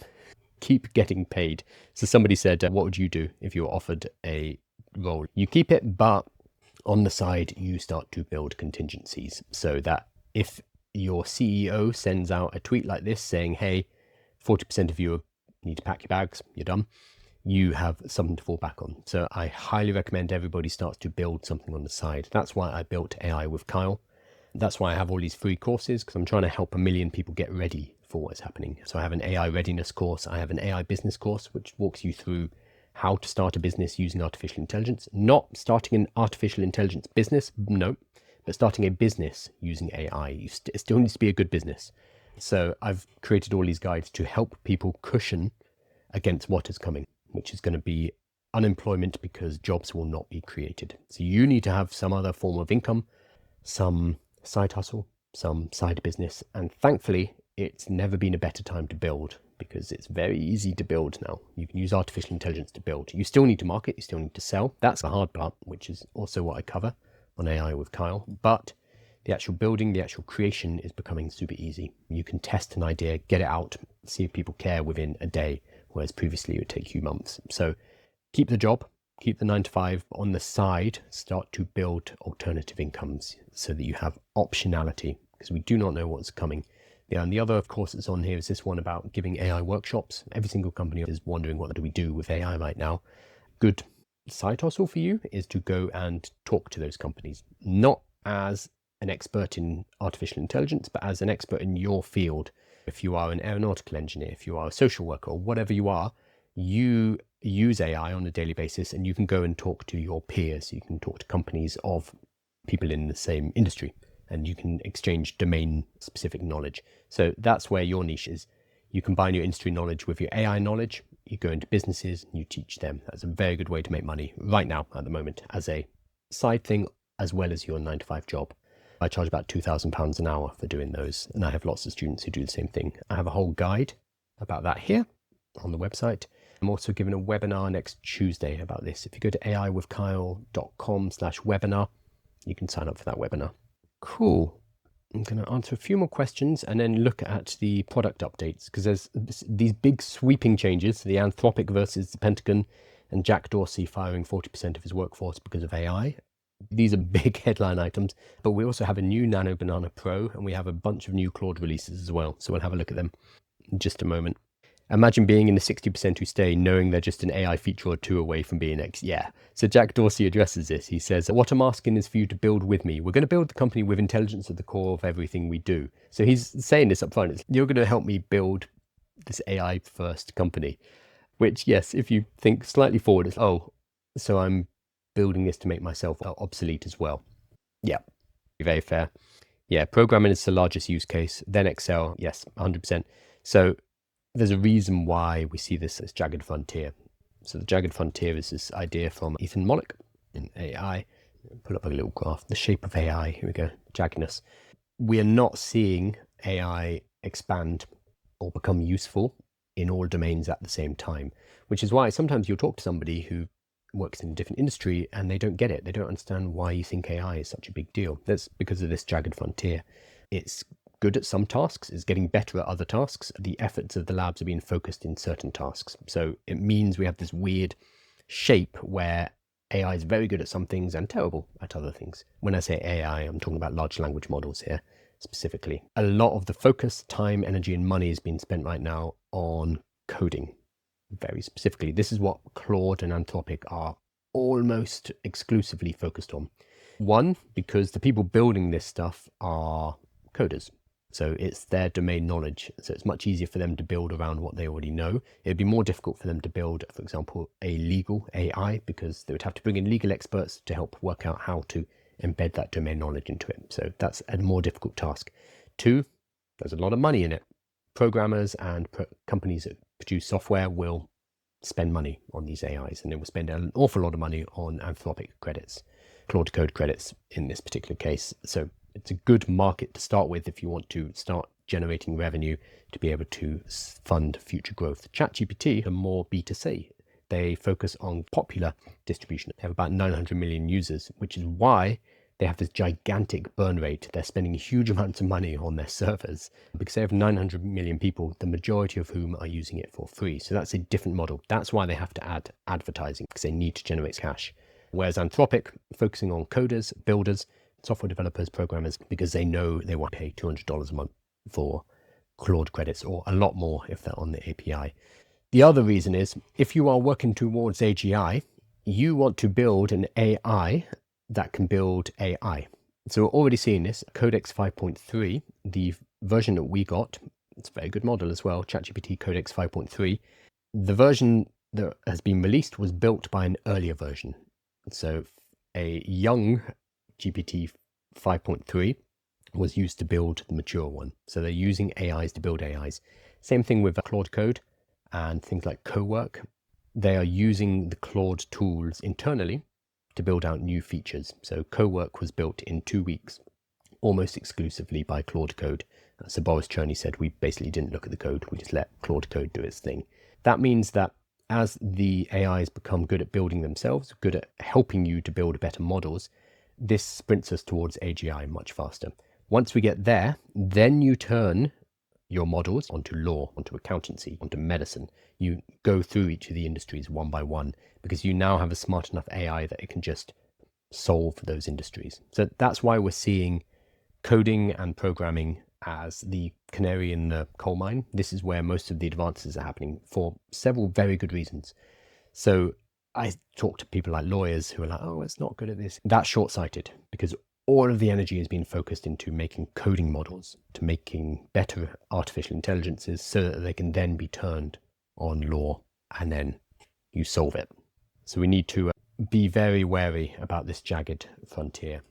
Keep getting paid. So somebody said, what would you do if you were offered a role? You keep it, but on the side, you start to build contingencies so that if your CEO sends out a tweet like this saying, hey, 40% of you need to pack your bags, you're done, you have something to fall back on. So I highly recommend everybody starts to build something on the side. That's why I built AI with Kyle. That's why I have all these free courses, because I'm trying to help 1 million people get ready for what's happening. So I have an AI readiness course. I have an AI business course, which walks you through how to start a business using artificial intelligence. Not starting an artificial intelligence business, no, But starting a business using AI, it still needs to be a good business. So I've created all these guides to help people cushion against what is coming, which is going to be unemployment because jobs will not be created. So you need to have some other form of income, some side hustle, some side business. And thankfully, it's never been a better time to build because it's very easy to build now. You can use artificial intelligence to build. You still need to market, you still need to sell. That's the hard part, which is also what I cover on AI with Kyle. But the actual building, the actual creation is becoming super easy. You can test an idea, get it out, see if people care within a day, whereas previously it would take you months. So keep the job, keep the 9 to 5, but on the side, start to build alternative incomes so that you have optionality, because we do not know what's coming. Yeah, and the other, of course, that's on here is this one about giving AI workshops. Every single company is wondering, what do we do with AI right now? Good side hustle for you is to go and talk to those companies, not as an expert in artificial intelligence, but as an expert in your field. If you are an aeronautical engineer, if you are a social worker, or whatever you are, you use AI on a daily basis and you can go and talk to your peers. You can talk to companies of people in the same industry and you can exchange domain specific knowledge. So that's where your niche is. You combine your industry knowledge with your AI knowledge. You go into businesses and you teach them. That's a very good way to make money right now at the moment as a side thing, as well as your 9 to 5 job. I charge about £2,000 an hour for doing those. And I have lots of students who do the same thing. I have a whole guide about that here on the website. I'm also giving a webinar next Tuesday about this. If you go to aiwithkyle.com/webinar, you can sign up for that webinar. Cool. I'm going to answer a few more questions and then look at the product updates, because there's these big sweeping changes, the Anthropic versus the Pentagon and Jack Dorsey firing 40% of his workforce because of AI. These are big headline items, but we also have a new Nano Banana Pro and we have a bunch of new Claude releases as well. So we'll have a look at them in just a moment. Imagine being in the 60% who stay, knowing they're just an AI feature or two away from being X. Yeah. So Jack Dorsey addresses this. He says, what I'm asking is for you to build with me. We're going to build the company with intelligence at the core of everything we do. So he's saying this up front. You're going to help me build this AI first company, which, yes, if you think slightly forward, it's, oh, so I'm building this to make myself obsolete as well. Yeah, very fair. Yeah, programming is the largest use case, then Excel. Yes, 100%. So there's a reason why we see this as Jagged Frontier. So the Jagged Frontier is this idea from Ethan Mollick in AI. Put up a little graph, the shape of AI. Here we go, jaggedness. We are not seeing AI expand or become useful in all domains at the same time, which is why sometimes you'll talk to somebody who works in a different industry and they don't get it. They don't understand why you think AI is such a big deal. That's because of this Jagged Frontier. It's good at some tasks, is getting better at other tasks. The efforts of the labs are being focused in certain tasks. So it means we have this weird shape where AI is very good at some things and terrible at other things. When I say AI, I'm talking about large language models here specifically. A lot of the focus, time, energy, and money is being spent right now on coding. Very specifically, this is what Claude and Anthropic are almost exclusively focused on. One, because the people building this stuff are coders. So it's their domain knowledge. So it's much easier for them to build around what they already know. It'd be more difficult for them to build, for example, a legal AI, because they would have to bring in legal experts to help work out how to embed that domain knowledge into it. So that's a more difficult task. Two, there's a lot of money in it. Programmers and companies that produce software will spend money on these AIs, and they will spend an awful lot of money on Anthropic credits, Claude Code credits in this particular case. So it's a good market to start with if you want to start generating revenue to be able to fund future growth. ChatGPT are more B2C. They focus on popular distribution. They have about 900 million users, which is why they have this gigantic burn rate. They're spending huge amounts of money on their servers because they have 900 million people, the majority of whom are using it for free. So that's a different model. That's why they have to add advertising, because they need to generate cash. Whereas Anthropic, focusing on coders, builders, software developers, programmers, because they know they want to pay $200 a month for Claude credits, or a lot more if they're on the API. The other reason is, if you are working towards AGI, you want to build an AI that can build AI. So we're already seeing this. Codex 5.3, the version that we got, it's a very good model as well, ChatGPT Codex 5.3. The version that has been released was built by an earlier version. So a young GPT 5.3 was used to build the mature one. So they're using AIs to build AIs. Same thing with Claude Code and things like Cowork. They are using the Claude tools internally to build out new features. So Cowork was built in 2 weeks, almost exclusively by Claude Code. So Boris Cherny said we basically didn't look at the code, we just let Claude Code do its thing. That means that as the AIs become good at building themselves, good at helping you to build better models, this sprints us towards AGI much faster. Once we get there, then you turn your models onto law, onto accountancy, onto medicine. You go through each of the industries one by one because you now have a smart enough AI that it can just solve those industries. So that's why we're seeing coding and programming as the canary in the coal mine. This is where most of the advances are happening for several very good reasons. So I talk to people like lawyers who are like, oh, it's not good at this. That's short-sighted because all of the energy has been focused into making coding models, to making better artificial intelligences so that they can then be turned on law and then you solve it. So we need to be very wary about this jagged frontier.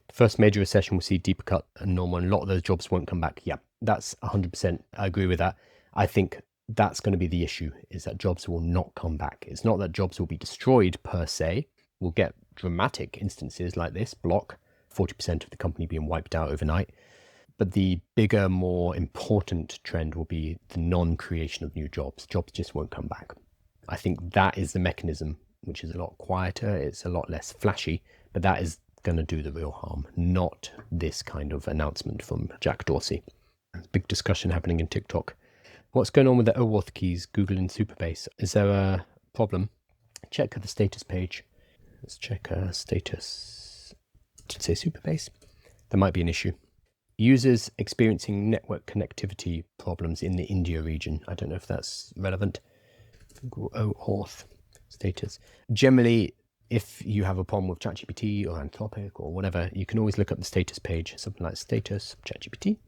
The first major recession, we'll see deeper cut and normal, and a lot of those jobs won't come back. Yeah, that's 100%. I agree with that. I think that's going to be the issue, is that jobs will not come back. It's not that jobs will be destroyed per se. We'll get dramatic instances like this, Block, 40% of the company being wiped out overnight. But the bigger, more important trend will be the non-creation of new jobs. Jobs just won't come back. I think that is the mechanism, which is a lot quieter. It's a lot less flashy, but that is going to do the real harm, not this kind of announcement from Jack Dorsey. There's a big discussion happening in TikTok. What's going on with the OAuth keys, Google and Supabase? Is there a problem? Check the status page. Let's check status. Did it say Supabase? There might be an issue. Users experiencing network connectivity problems in the India region. I don't know if that's relevant. Google OAuth status. Generally, if you have a problem with ChatGPT or Anthropic or whatever, you can always look up the status page, something like status ChatGPT,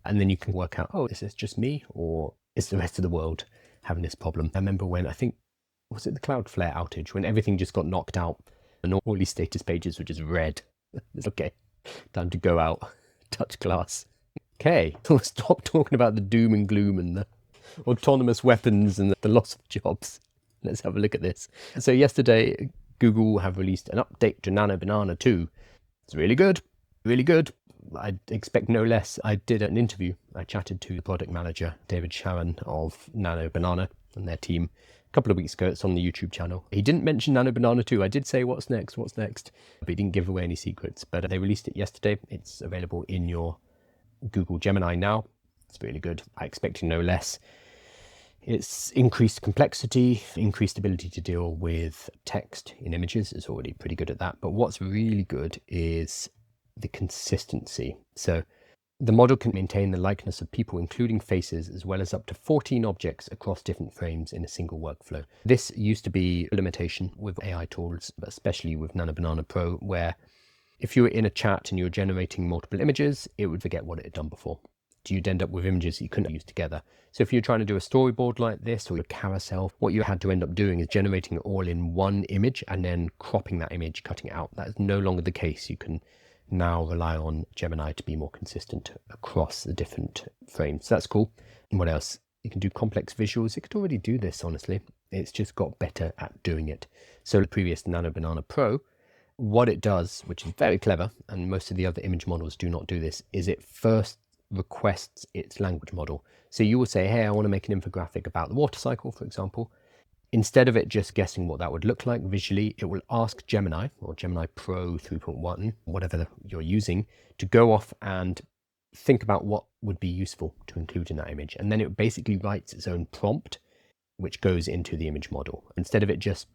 and then you can work out, oh, is this just me or is the rest of the world having this problem? I remember when, I think, was it the Cloudflare outage, when everything just got knocked out and all these status pages were just red. It's okay, time to go out, touch glass. Okay, we'll stop talking about the doom and gloom and the autonomous weapons and the loss of jobs. Let's have a look at this. So yesterday, Google have released an update to Nano Banana 2. It's really good, really good. I'd expect no less. I did an interview. I chatted to the product manager, David Sharon of Nano Banana and their team a couple of weeks ago. It's on the YouTube channel. He didn't mention Nano Banana 2. I did say, what's next? But he didn't give away any secrets. But they released it yesterday. It's available in your Google Gemini now. It's really good. I expect no less. It's increased complexity, increased ability to deal with text in images. It's already pretty good at that. But what's really good is the consistency. So the model can maintain the likeness of people, including faces, as well as up to 14 objects across different frames in a single workflow. This used to be a limitation with AI tools, but especially with Nano Banana Pro, where if you were in a chat and you were generating multiple images, it would forget what it had done before. You'd end up with images you couldn't use together. So if you're trying to do a storyboard like this or a carousel, what you had to end up doing is generating it all in one image and then cropping that image, cutting it out. That is no longer the case. You can now rely on Gemini to be more consistent across the different frames. So that's cool. And what else? You can do complex visuals. It could already do this, honestly. It's just got better at doing it. So the previous Nano Banana Pro, what it does, which is very clever, and most of the other image models do not do this, is it first requests its language model. So you will say, hey, I want to make an infographic about the water cycle, for example. Instead of it just guessing what that would look like visually, it will ask Gemini or Gemini Pro 3.1, whatever you're using, to go off and think about what would be useful to include in that image. And then it basically writes its own prompt, which goes into the image model. Instead of it just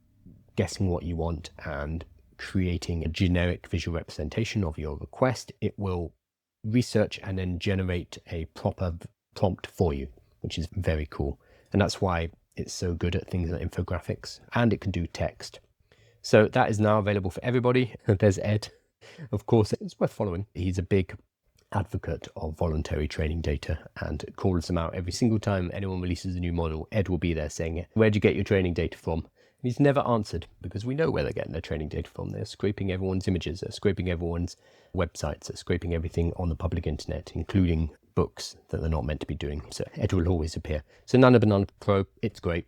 guessing what you want and creating a generic visual representation of your request, it will research and then generate a proper prompt for you, which is very cool. And that's why it's so good at things like infographics, and it can do text. So that is now available for everybody. There's Ed. Of course, it's worth following. He's a big advocate of voluntary training data and calls them out every single time anyone releases a new model. Ed will be there saying, where'd you get your training data from? He's never answered because we know where they're getting their training data from. They're scraping everyone's images, they're scraping everyone's websites, they're scraping everything on the public internet, including books that they're not meant to be doing. So it will always appear. So Nano Banana Pro, it's great.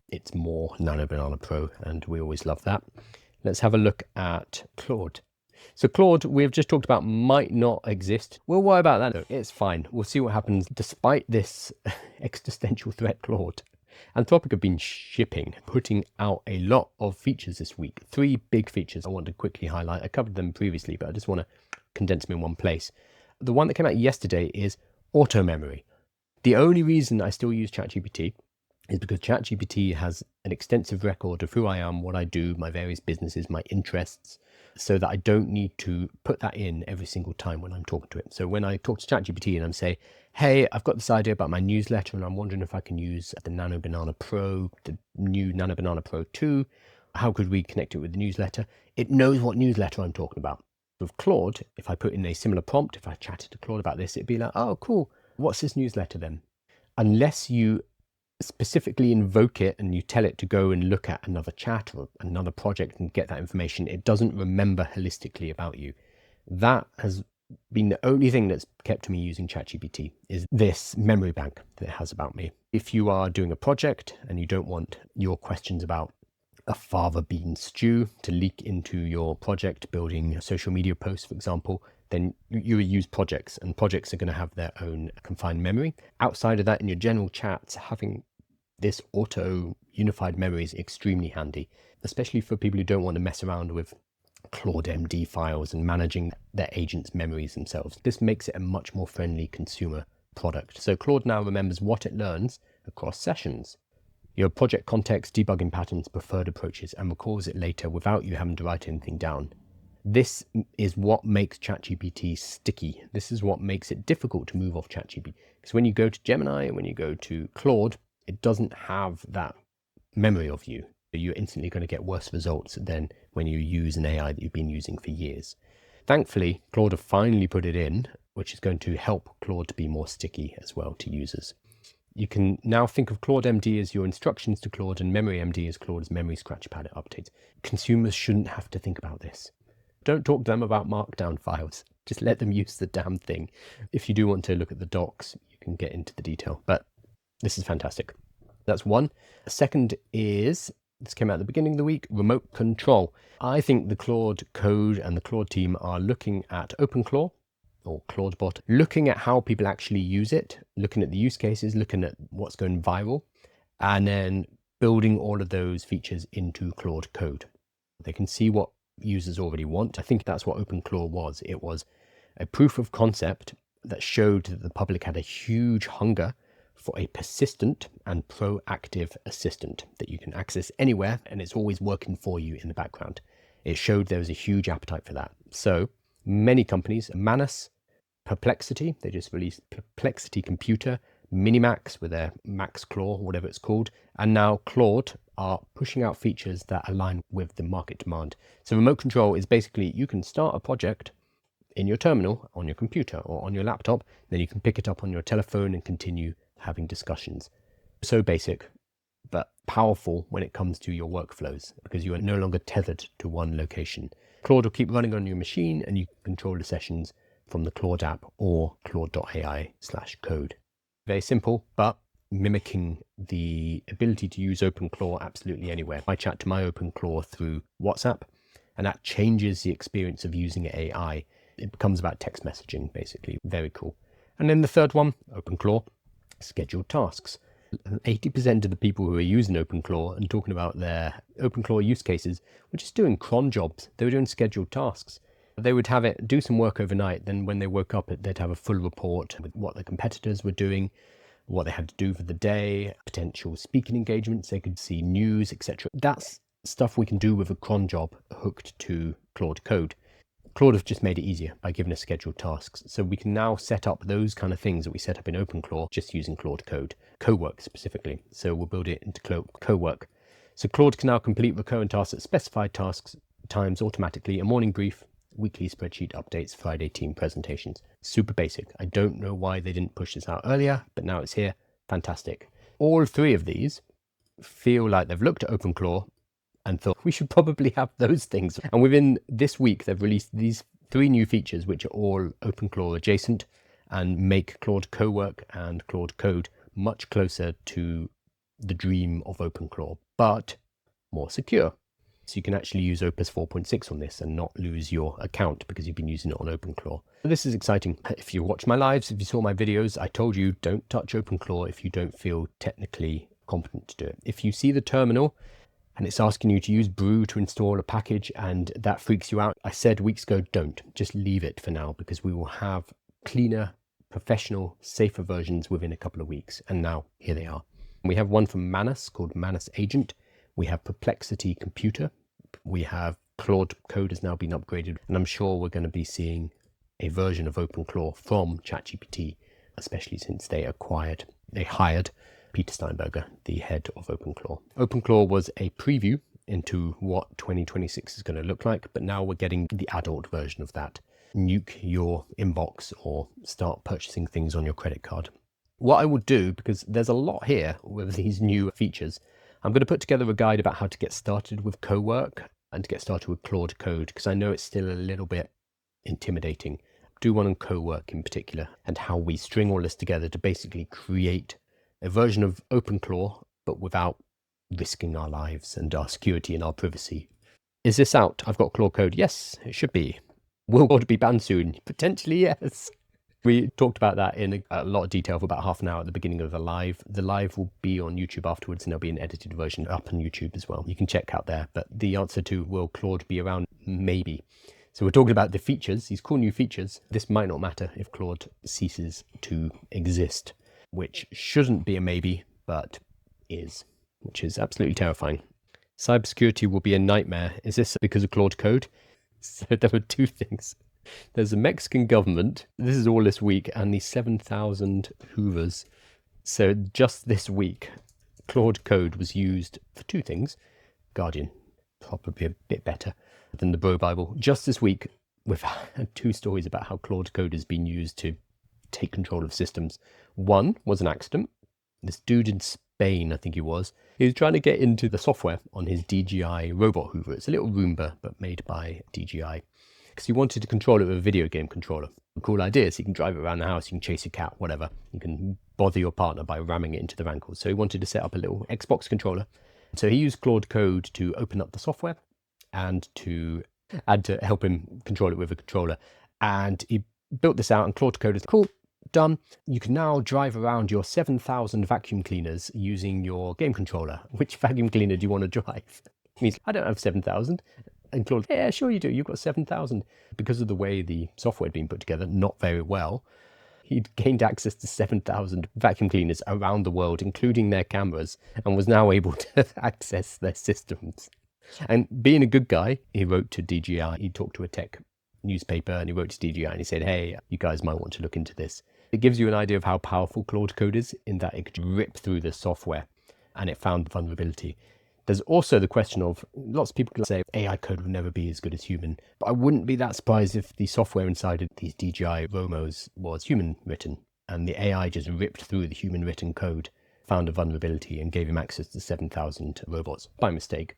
It's more Nano Banana Pro, and we always love that. Let's have a look at Claude. So Claude, we've just talked about, might not exist. We'll worry about that though. It's fine. We'll see what happens despite this existential threat, Claude. Anthropic have been putting out a lot of features this week. 3 big features I want to quickly highlight. I covered them previously, but I just want to condense them in one place. The one that came out yesterday is auto memory. The only reason I still use ChatGPT is because ChatGPT has an extensive record of who I am, what I do, my various businesses, my interests, so that I don't need to put that in every single time when I'm talking to it. So when I talk to ChatGPT and I'm saying, hey, I've got this idea about my newsletter and I'm wondering if I can use the Nano Banana Pro, the new Nano Banana Pro 2, how could we connect it with the newsletter? It knows what newsletter I'm talking about. With Claude, if I put in a similar prompt, if I chatted to Claude about this, it'd be like, oh, cool. What's this newsletter then? Unless you specifically invoke it and you tell it to go and look at another chat or another project and get that information, it doesn't remember holistically about you. That has been the only thing that's kept me using ChatGPT, is this memory bank that it has about me. If you are doing a project and you don't want your questions about a fava bean stew to leak into your project, building a social media post, for example, then you use projects, and projects are going to have their own confined memory. Outside of that, in your general chats, having this auto unified memory is extremely handy, especially for people who don't want to mess around with Claude MD files and managing their agents' memories themselves. This makes it a much more friendly consumer product. So Claude now remembers what it learns across sessions, your project context, debugging patterns, preferred approaches, and recalls it later without you having to write anything down. This is what makes ChatGPT sticky. This is what makes it difficult to move off ChatGPT. Because when you go to Gemini and when you go to Claude, it doesn't have that memory of you. You're instantly going to get worse results than when you use an AI that you've been using for years. Thankfully, Claude have finally put it in, which is going to help Claude to be more sticky as well to users. You can now think of Claude MD as your instructions to Claude and Memory MD as Claude's memory scratchpad updates. Consumers shouldn't have to think about this. Don't talk to them about markdown files. Just let them use the damn thing. If you do want to look at the docs, you can get into the detail. But this is fantastic. That's one. Second is, this came out at the beginning of the week, remote control. I think the Claude code and the Claude team are looking at OpenClaw or ClaudeBot, looking at how people actually use it, looking at the use cases, looking at what's going viral, and then building all of those features into Claude code. They can see what users already want. I think that's what OpenClaw was. It was a proof of concept that showed that the public had a huge hunger for a persistent and proactive assistant that you can access anywhere, and it's always working for you in the background. It showed there was a huge appetite for that. So many companies, Manus, Perplexity, they just released Perplexity Computer, Minimax with their MaxClaw, whatever it's called, and now Claude are pushing out features that align with the market demand. So remote control is basically, you can start a project in your terminal, on your computer or on your laptop, then you can pick it up on your telephone and continue having discussions. So basic, but powerful when it comes to your workflows, because you are no longer tethered to one location. Claude will keep running on your machine and you can control the sessions from the Claude app or claude.ai/code. Very simple, but mimicking the ability to use OpenClaw absolutely anywhere. I chat to my OpenClaw through WhatsApp, and that changes the experience of using AI. It becomes about text messaging, basically. Very cool. And then the third one, OpenClaw, scheduled tasks. 80% of the people who are using OpenClaw and talking about their OpenClaw use cases were just doing cron jobs. They were doing scheduled tasks. They would have it do some work overnight. Then when they woke up, they'd have a full report with what their competitors were doing, what they had to do for the day, potential speaking engagements. They could see news, etc. That's stuff we can do with a cron job hooked to Claude Code. Claude have just made it easier by giving us scheduled tasks. So we can now set up those kind of things that we set up in OpenClaw just using Claude Code, Cowork specifically. So we'll build it into Cowork. So Claude can now complete recurrent tasks at specified times automatically, a morning brief, weekly spreadsheet updates, Friday team presentations. Super basic. I don't know why they didn't push this out earlier, but now it's here. Fantastic. All 3 of these feel like they've looked at OpenClaw and thought we should probably have those things. And within this week, they've released these 3 new features, which are all OpenClaw adjacent and make Claude Cowork and Claude Code much closer to the dream of OpenClaw, but more secure. So you can actually use Opus 4.6 on this and not lose your account because you've been using it on OpenClaw. This is exciting. If you watch my lives, if you saw my videos, I told you don't touch OpenClaw if you don't feel technically competent to do it. If you see the terminal and it's asking you to use brew to install a package and that freaks you out, I said weeks ago, don't. Just leave it for now because we will have cleaner, professional, safer versions within a couple of weeks. And now here they are. We have one from Manus called Manus Agent. We have Perplexity Computer. We have Claude Code has now been upgraded. And I'm sure we're going to be seeing a version of OpenClaw from ChatGPT, especially since they hired Peter Steinberger, the head of OpenClaw. OpenClaw was a preview into what 2026 is going to look like, but now we're getting the adult version of that. Nuke your inbox or start purchasing things on your credit card. What I will do, because there's a lot here with these new features, I'm going to put together a guide about how to get started with Cowork and to get started with Claude Code, because I know it's still a little bit intimidating. Do one on Cowork in particular, and how we string all this together to basically create a version of OpenClaw, but without risking our lives and our security and our privacy. Is this out? I've got Claude Code. Yes, it should be. Will Claude be banned soon? Potentially, yes. We talked about that in a lot of detail for about half an hour at the beginning of the live. The live will be on YouTube afterwards, and there'll be an edited version up on YouTube as well. You can check out there. But the answer to will Claude be around? Maybe. So we're talking about the features, these cool new features. This might not matter if Claude ceases to exist, which shouldn't be a maybe, but is, which is absolutely terrifying. Cybersecurity will be a nightmare. Is this because of Claude Code? So there were 2 things. There's the Mexican government, this is all this week, and the 7,000 Hoovers. So just this week, Claude Code was used for 2 things. Guardian, probably a bit better than the Bro Bible. Just this week, we've had 2 stories about how Claude Code has been used to take control of systems. One was an accident. This dude in Spain, I think he was trying to get into the software on his DJI robot Hoover. It's a little Roomba, but made by DJI. Because he wanted to control it with a video game controller. A cool idea, so you can drive it around the house, you can chase a cat, whatever. You can bother your partner by ramming it into the rankles. So he wanted to set up a little Xbox controller. So he used Claude Code to open up the software and to help him control it with a controller. And he built this out, and Claude Code is cool, done. You can now drive around your 7,000 vacuum cleaners using your game controller. Which vacuum cleaner do you want to drive? He means, I don't have 7,000. And Claude, yeah, sure you do. You've got 7,000. Because of the way the software had been put together, not very well, he'd gained access to 7,000 vacuum cleaners around the world, including their cameras, and was now able to access their systems. And being a good guy, he wrote to DJI. He talked to a tech newspaper and he wrote to DJI and he said, hey, you guys might want to look into this. It gives you an idea of how powerful Claude Code is in that it could rip through the software, and it found the vulnerability. There's also the question of, lots of people can say AI code will never be as good as human, but I wouldn't be that surprised if the software inside of these DJI Romos was human written and the AI just ripped through the human written code, found a vulnerability and gave him access to 7,000 robots by mistake.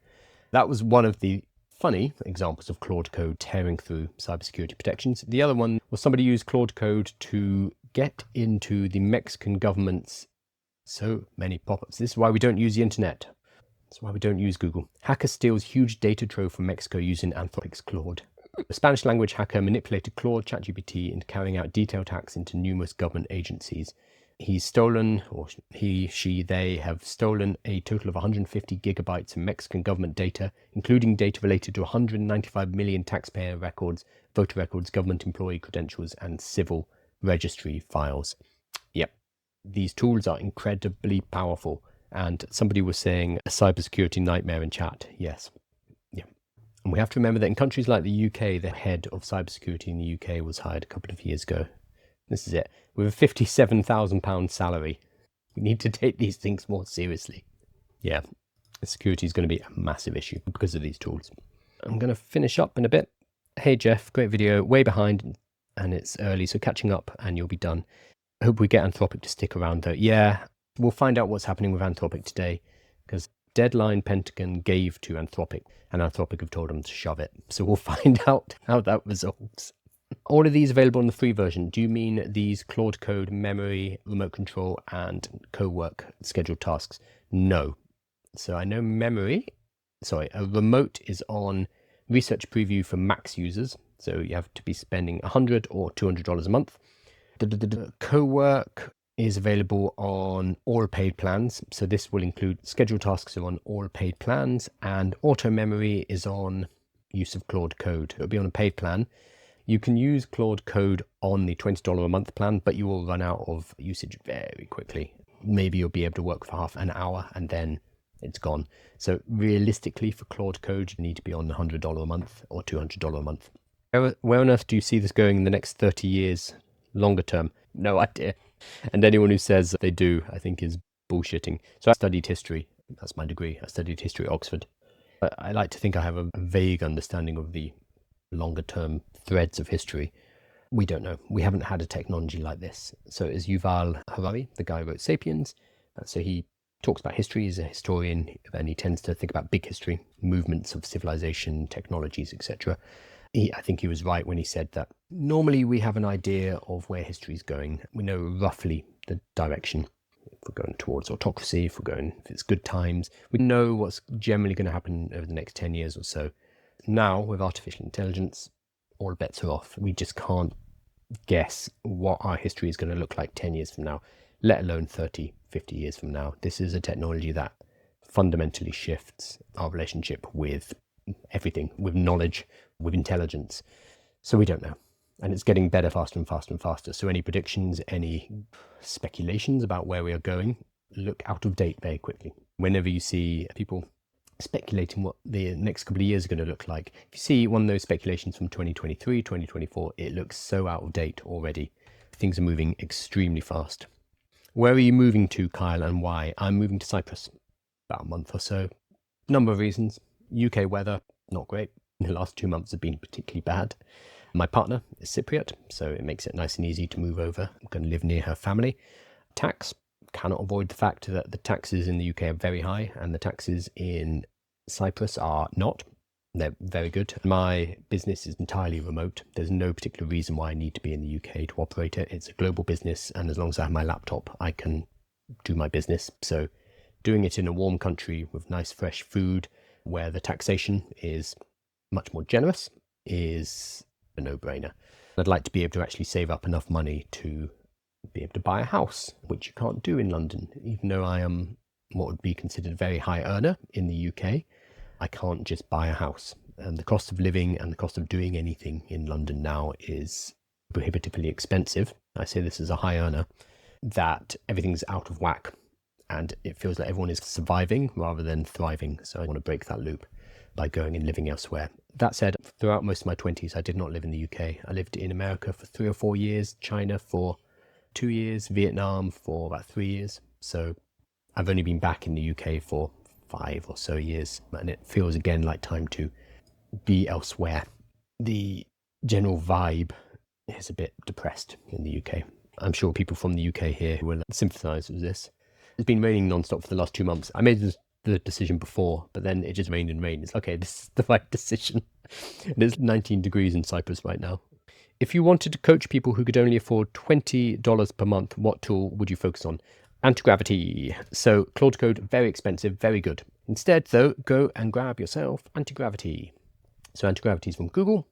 That was one of the funny examples of Claude Code tearing through cybersecurity protections. The other one was somebody used Claude Code to get into the Mexican government's so many pop-ups. This is why we don't use the internet. That's why we don't use Google. Hacker steals huge data trove from Mexico using Anthropic's Claude. A Spanish language hacker manipulated Claude ChatGPT into carrying out detailed hacks into numerous government agencies. He's stolen, or they have stolen a total of 150 gigabytes of Mexican government data, including data related to 195 million taxpayer records, voter records, government employee credentials, and civil registry files. Yep, these tools are incredibly powerful. And somebody was saying a cybersecurity nightmare in chat. Yes. Yeah. And we have to remember that in countries like the UK, the head of cybersecurity in the UK was hired a couple of years ago. This is it. With a £57,000 salary. We need to take these things more seriously. Yeah. Security is going to be a massive issue because of these tools. I'm going to finish up in a bit. Hey, Jeff, great video. Way behind and it's early, so catching up and you'll be done. I hope we get Anthropic to stick around though. Yeah. We'll find out what's happening with Anthropic today, because deadline Pentagon gave to Anthropic, and Anthropic have told them to shove it. So we'll find out how that resolves. All of these available in the free version. Do you mean these Claude Code, memory, remote control, and Cowork scheduled tasks? No. So I know a remote is on research preview for max users. So you have to be spending $100 or $200 a month. Cowork is available on all paid plans. So this will include scheduled tasks are on all paid plans, and auto memory is on use of Claude Code. It'll be on a paid plan. You can use Claude Code on the $20 a month plan, but you will run out of usage very quickly. Maybe you'll be able to work for half an hour and then it's gone. So realistically for Claude Code, you need to be on $100 a month or $200 a month. Where on earth do you see this going in the next 30 years, longer term? No idea. And anyone who says they do, I think is bullshitting. So I studied history. That's my degree. I studied history at Oxford. But I like to think I have a vague understanding of the longer term threads of history. We don't know. We haven't had a technology like this. So is Yuval Harari, the guy who wrote Sapiens. So he talks about history. He's a historian, and he tends to think about big history, movements of civilization, technologies, etc. I think he was right when he said that normally we have an idea of where history is going. We know roughly the direction. If we're going towards autocracy, if it's good times, we know what's generally going to happen over the next 10 years or so. Now, with artificial intelligence, all bets are off. We just can't guess what our history is going to look like 10 years from now, let alone 30, 50 years from now. This is a technology that fundamentally shifts our relationship with everything, with knowledge, with intelligence. So we don't know. And it's getting better faster and faster and faster. So any predictions, any speculations about where we are going look out of date very quickly. Whenever you see people speculating what the next couple of years are going to look like, if you see one of those speculations from 2023, 2024, it looks so out of date already. Things are moving extremely fast. Where are you moving to, Kyle, and why? I'm moving to Cyprus. About a month or so. Number of reasons. UK weather, not great. The last 2 months have been particularly bad. My partner is Cypriot, so it makes it nice and easy to move over. I'm going to live near her family. Tax, cannot avoid the fact that the taxes in the UK are very high and the taxes in Cyprus are not. They're very good. My business is entirely remote. There's no particular reason why I need to be in the UK to operate it. It's a global business, and as long as I have my laptop, I can do my business. So doing it in a warm country with nice fresh food where the taxation is much more generous is a no-brainer. I'd like to be able to actually save up enough money to be able to buy a house, which you can't do in London. Even though I am what would be considered a very high earner in the UK, I can't just buy a house. And the cost of living and the cost of doing anything in London now is prohibitively expensive. I say this as a high earner, that everything's out of whack. And it feels like everyone is surviving rather than thriving. So I want to break that loop by going and living elsewhere. That said, throughout most of my 20s, I did not live in the UK. I lived in America for 3 or 4 years, China for 2 years, Vietnam for about 3 years. So I've only been back in the UK for 5 or so years. And it feels again like time to be elsewhere. The general vibe is a bit depressed in the UK. I'm sure people from the UK here will sympathise with this. It's been raining non-stop for the last 2 months. I made the decision before, but then it just rained and rained. It's okay, this is the right decision. And it's 19 degrees in Cyprus right now. If you wanted to coach people who could only afford $20 per month, what tool would you focus on? Antigravity. So Claude Code, very expensive, very good. Instead, though, go and grab yourself Antigravity. So Antigravity is from Google.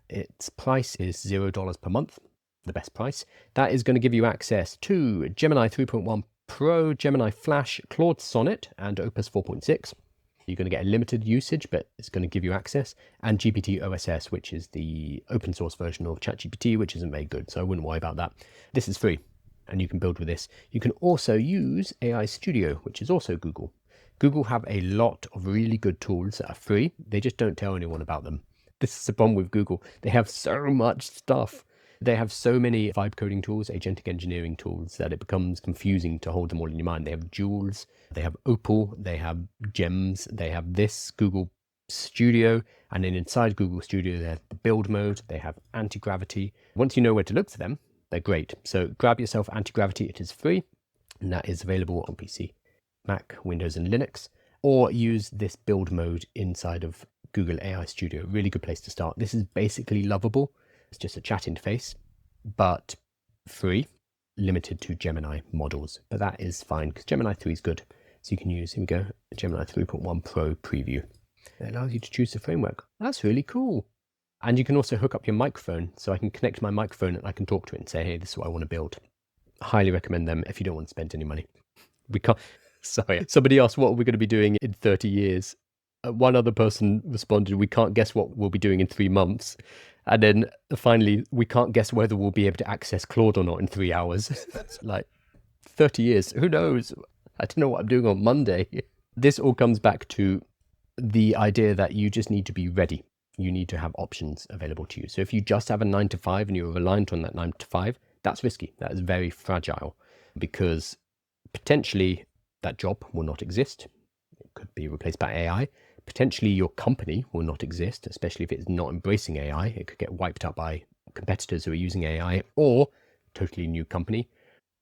Its price is $0 per month, the best price. That is going to give you access to Gemini 3.1 Pro, Gemini Flash, Claude Sonnet, and Opus 4.6. You're going to get a limited usage, but it's going to give you access. And GPT OSS, which is the open source version of ChatGPT, which isn't very good, so I wouldn't worry about that. This is free, and you can build with this. You can also use AI Studio, which is also Google. Google have a lot of really good tools that are free. They just don't tell anyone about them. This is the problem with Google. They have so much stuff. They have so many vibe coding tools, agentic engineering tools, that it becomes confusing to hold them all in your mind. They have Jules, they have Opal, they have Gems, they have this Google Studio, and then inside Google Studio, they have the build mode, they have Antigravity. Once you know where to look for them, they're great. So grab yourself Antigravity, it is free, and that is available on PC, Mac, Windows, and Linux. or use this build mode inside of Google AI Studio. Really good place to start. This is basically lovable. It's just a chat interface, but free, limited to Gemini models. But that is fine because Gemini 3 is good. So you can use, here we go, Gemini 3.1 Pro preview. It allows you to choose the framework. That's really cool. And you can also hook up your microphone. So I can connect my microphone and I can talk to it and say, hey, this is what I want to build. Highly recommend them if you don't want to spend any money. We can't, sorry. Somebody asked, what are we going to be doing in 30 years? One other person responded, we can't guess what we'll be doing in 3 months. And then finally, we can't guess whether we'll be able to access Claude or not in 3 hours. That's like 30 years. Who knows? I don't know what I'm doing on Monday. This all comes back to the idea that you just need to be ready. You need to have options available to you. So if you just have a 9 to 5 and you're reliant on that 9 to 5, that's risky. That is very fragile because potentially that job will not exist. It could be replaced by AI. Potentially your company will not exist, especially if it's not embracing AI. It could get wiped out by competitors who are using AI or totally new company.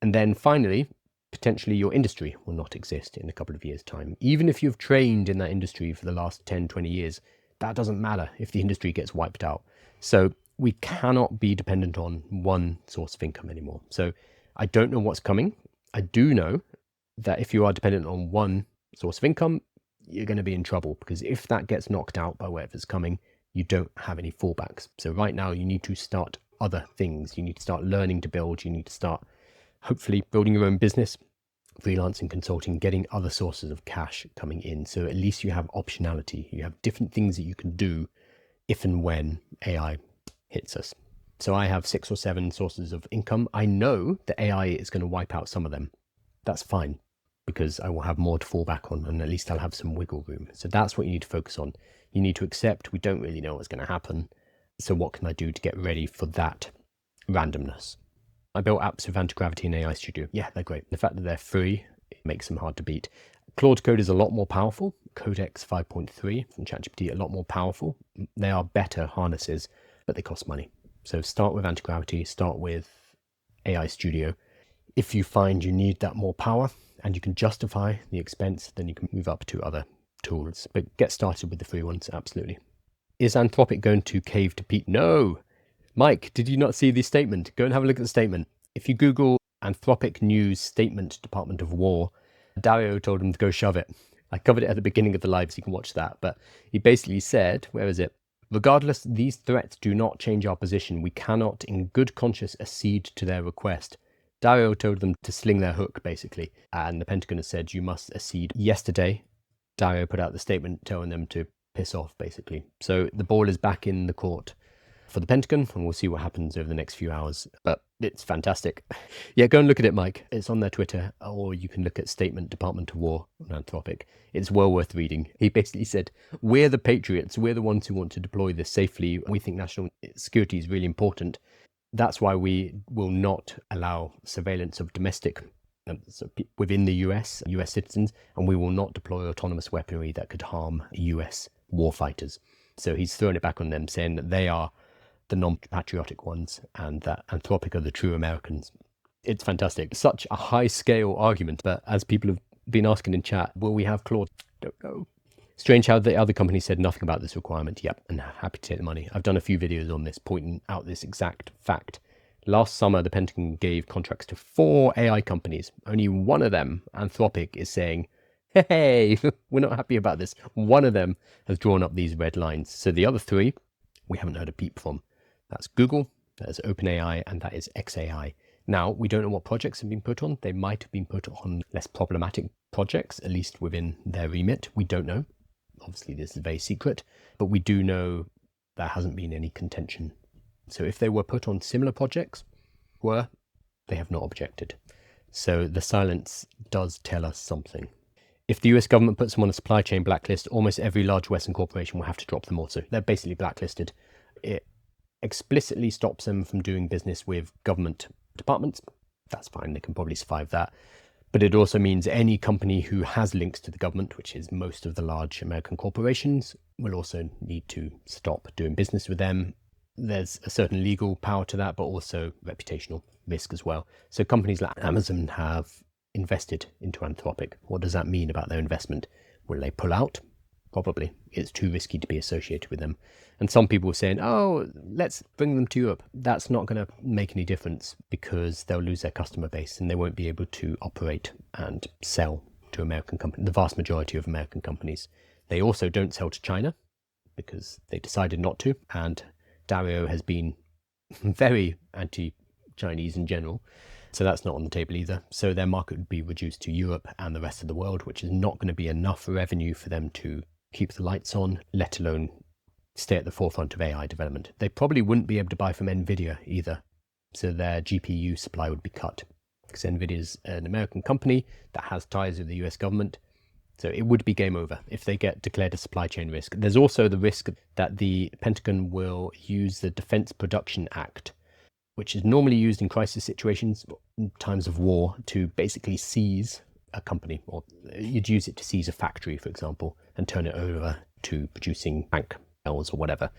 And then finally, potentially your industry will not exist in a couple of years' time. Even if you've trained in that industry for the last 10, 20 years, that doesn't matter if the industry gets wiped out. So we cannot be dependent on one source of income anymore. So I don't know what's coming. I do know that if you are dependent on one source of income, you're going to be in trouble because if that gets knocked out by whatever's coming, you don't have any fallbacks. So right now you need to start other things. You need to start learning to build. You need to start hopefully building your own business, freelancing, consulting, getting other sources of cash coming in. So at least you have optionality. You have different things that you can do if and when AI hits us. So I have 6 or 7 sources of income. I know that AI is going to wipe out some of them. That's fine because I will have more to fall back on and at least I'll have some wiggle room. So that's what you need to focus on. You need to accept we don't really know what's going to happen. So what can I do to get ready for that randomness? I built apps with Antigravity and AI Studio. Yeah, they're great. The fact that they're free, it makes them hard to beat. Claude Code is a lot more powerful. Codex 5.3 from ChatGPT, a lot more powerful. They are better harnesses, but they cost money. So start with Antigravity, start with AI Studio. If you find you need that more power and you can justify the expense, then you can move up to other tools. But get started with the free ones, absolutely. Is Anthropic going to cave to Pete? No. Mike, did you not see the statement? Go and have a look at the statement. If you Google Anthropic News Statement Department of War, Dario told him to go shove it. I covered it at the beginning of the live, so you can watch that. But he basically said, where is it? Regardless, these threats do not change our position. We cannot, in good conscience, accede to their request. Dario told them to sling their hook, basically. And the Pentagon has said, you must accede. Yesterday, Dario put out the statement telling them to piss off, basically. So the ball is back in the court for the Pentagon, and we'll see what happens over the next few hours. But it's fantastic. Yeah, go and look at it, Mike. It's on their Twitter, or you can look at Statement Department of War on Anthropic. It's well worth reading. He basically said, we're the patriots. We're the ones who want to deploy this safely. We think national security is really important. That's why we will not allow surveillance of domestic within the US citizens, and we will not deploy autonomous weaponry that could harm US warfighters. So he's thrown it back on them, saying that they are the non-patriotic ones and that Anthropic are the true Americans. It's fantastic. Such a high-scale argument, but as people have been asking in chat, will we have Claude? Don't know. Strange how the other company said nothing about this requirement. Yep, and happy to take the money. I've done a few videos on this, pointing out this exact fact. Last summer, the Pentagon gave contracts to 4 AI companies. Only one of them, Anthropic, is saying, hey, we're not happy about this. One of them has drawn up these red lines. So the other 3, we haven't heard a peep from. That's Google, that is OpenAI, and that is XAI. Now, we don't know what projects have been put on. They might have been put on less problematic projects, at least within their remit. We don't know. Obviously, this is very secret, but we do know there hasn't been any contention. So if they were put on similar projects, they have not objected. So the silence does tell us something. If the US government puts them on a supply chain blacklist, almost every large Western corporation will have to drop them also. They're basically blacklisted. It explicitly stops them from doing business with government departments. That's fine, they can probably survive that. But it also means any company who has links to the government, which is most of the large American corporations, will also need to stop doing business with them. There's a certain legal power to that, but also reputational risk as well. So companies like Amazon have invested into Anthropic. What does that mean about their investment? Will they pull out? Probably. It's too risky to be associated with them. And some people were saying, oh, let's bring them to Europe. That's not going to make any difference because they'll lose their customer base and they won't be able to operate and sell to American companies, the vast majority of American companies. They also don't sell to China because they decided not to. And Dario has been very anti-Chinese in general. So that's not on the table either. So their market would be reduced to Europe and the rest of the world, which is not going to be enough revenue for them to keep the lights on, let alone stay at the forefront of AI development. They probably wouldn't be able to buy from NVIDIA either. So their GPU supply would be cut because NVIDIA is an American company that has ties with the US government. So it would be game over if they get declared a supply chain risk. There's also the risk that the Pentagon will use the Defense Production Act, which is normally used in crisis situations, in times of war, to basically seize a company, or you'd use it to seize a factory, for example, and turn it over to producing bank bells or whatever.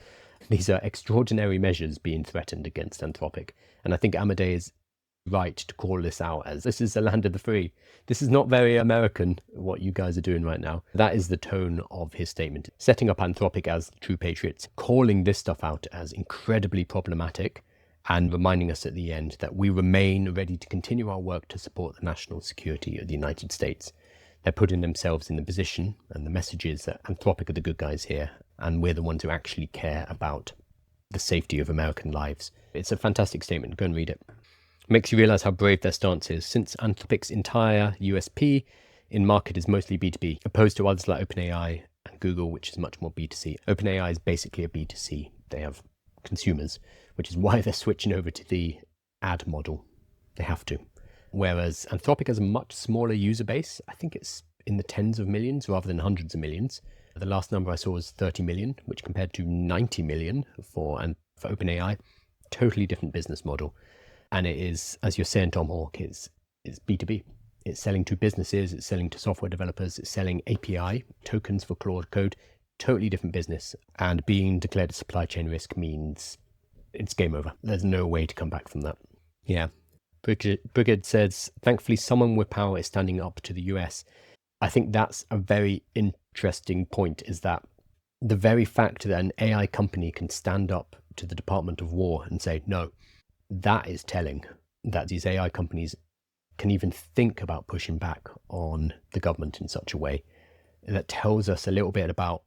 These are extraordinary measures being threatened against Anthropic. And I think Amodei is right to call this out as this is the land of the free. This is not very American, what you guys are doing right now. That is the tone of his statement. Setting up Anthropic as true patriots, calling this stuff out as incredibly problematic, and reminding us at the end that we remain ready to continue our work to support the national security of the United States. They're putting themselves in the position, and the message is that Anthropic are the good guys here, and we're the ones who actually care about the safety of American lives. It's a fantastic statement. Go and read it. It makes you realize how brave their stance is, since Anthropic's entire USP in market is mostly B2B, opposed to others like OpenAI and Google, which is much more B2C. OpenAI is basically a B2C. They have consumers, which is why they're switching over to the ad model. They have to. Whereas Anthropic has a much smaller user base. I think it's in the tens of millions rather than hundreds of millions. The last number I saw was 30 million, which compared to 90 million for OpenAI. Totally different business model. And it is, as you're saying, Tom Hawk, it's B2B. It's selling to businesses, it's selling to software developers, it's selling API, tokens for Claude code. Totally different business. And being declared a supply chain risk means it's game over. There's no way to come back from that. Yeah. Brigid says, thankfully someone with power is standing up to the US. I think that's a very interesting point, is that the very fact that an AI company can stand up to the Department of War and say, no, that is telling that these AI companies can even think about pushing back on the government in such a way. That tells us a little bit about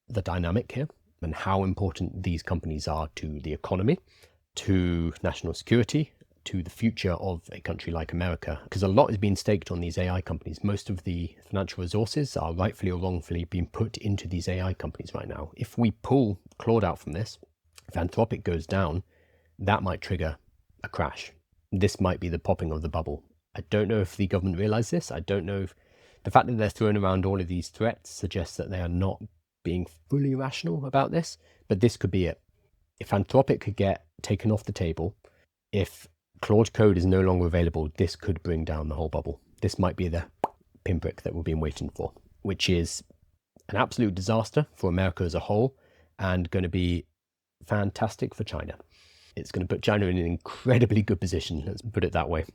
the dynamic here and how important these companies are to the economy, to national security, to the future of a country like America, because a lot is being staked on these AI companies. Most of the financial resources are rightfully or wrongfully being put into these AI companies right now. If we pull Claude out from this, if Anthropic goes down, that might trigger a crash. This might be the popping of the bubble. I don't know if the government realize this. I don't know if the fact that they're throwing around all of these threats suggests that they are not being fully rational about this, but this could be it. If Anthropic could get taken off the table, if Claude code is no longer available, this could bring down the whole bubble. This might be the pinprick that we've been waiting for, which is an absolute disaster for America as a whole and going to be fantastic for China. It's going to put China in an incredibly good position, let's put it that way.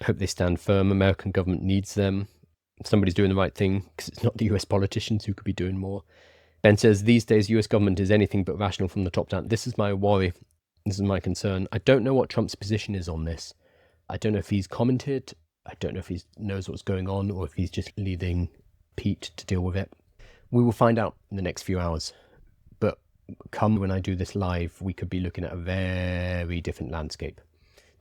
I hope they stand firm. American government needs them. Somebody's doing the right thing, because it's not the US politicians who could be doing more. Ben says, these days US government is anything but rational from the top down. This is my worry. This is my concern. I don't know what Trump's position is on this. I don't know if he's commented. I don't know if he knows what's going on or if he's just leaving Pete to deal with it. We will find out in the next few hours. But come when I do this live, we could be looking at a very different landscape.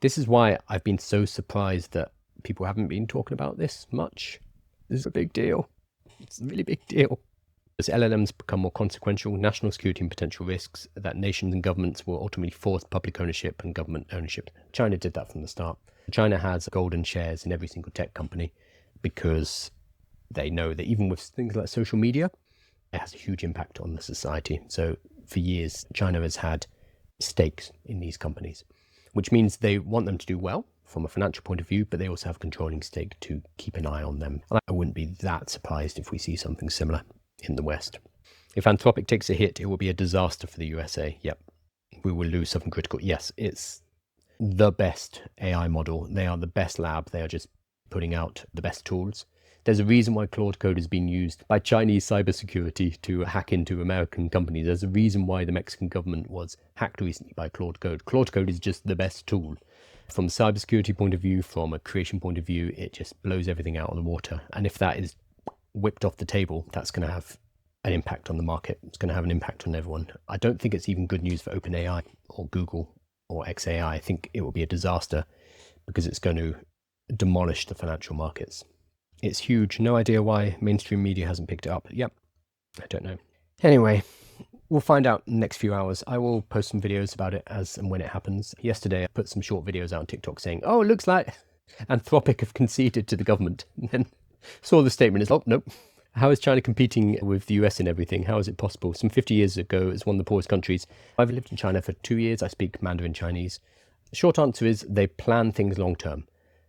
This is why I've been so surprised that people haven't been talking about this much. This is a big deal. It's a really big deal. As LLMs become more consequential, national security and potential risks that nations and governments will ultimately force public ownership and government ownership. China did that from the start. China has golden shares in every single tech company because they know that even with things like social media, it has a huge impact on the society. So for years, China has had stakes in these companies, which means they want them to do well from a financial point of view, but they also have a controlling stake to keep an eye on them. And I wouldn't be that surprised if we see something similar in the West. If Anthropic takes a hit, it will be a disaster for the USA. Yep. We will lose something critical. Yes, it's the best AI model. They are the best lab. They are just putting out the best tools. There's a reason why Claude code is being used by Chinese cybersecurity to hack into American companies. There's a reason why the Mexican government was hacked recently by Claude code. Claude code is just the best tool. From a cybersecurity point of view, from a creation point of view, it just blows everything out of the water. And if that is whipped off the table, that's going to have an impact on the market. It's going to have an impact on everyone. I don't think it's even good news for OpenAI or Google or XAI. I think it will be a disaster because it's going to demolish the financial markets. It's huge. No idea why mainstream media hasn't picked it up. Yep, I don't know. Anyway, we'll find out in the next few hours. I will post some videos about it as and when it happens. Yesterday, I put some short videos out on TikTok saying, oh, it looks like Anthropic have conceded to the government. And then saw the statement. It's, oh, nope. How is China competing with the US in everything? How is it possible? Some 50 years ago, it's one of the poorest countries. I've lived in China for 2 years. I speak Mandarin Chinese. The short answer is they plan things long term.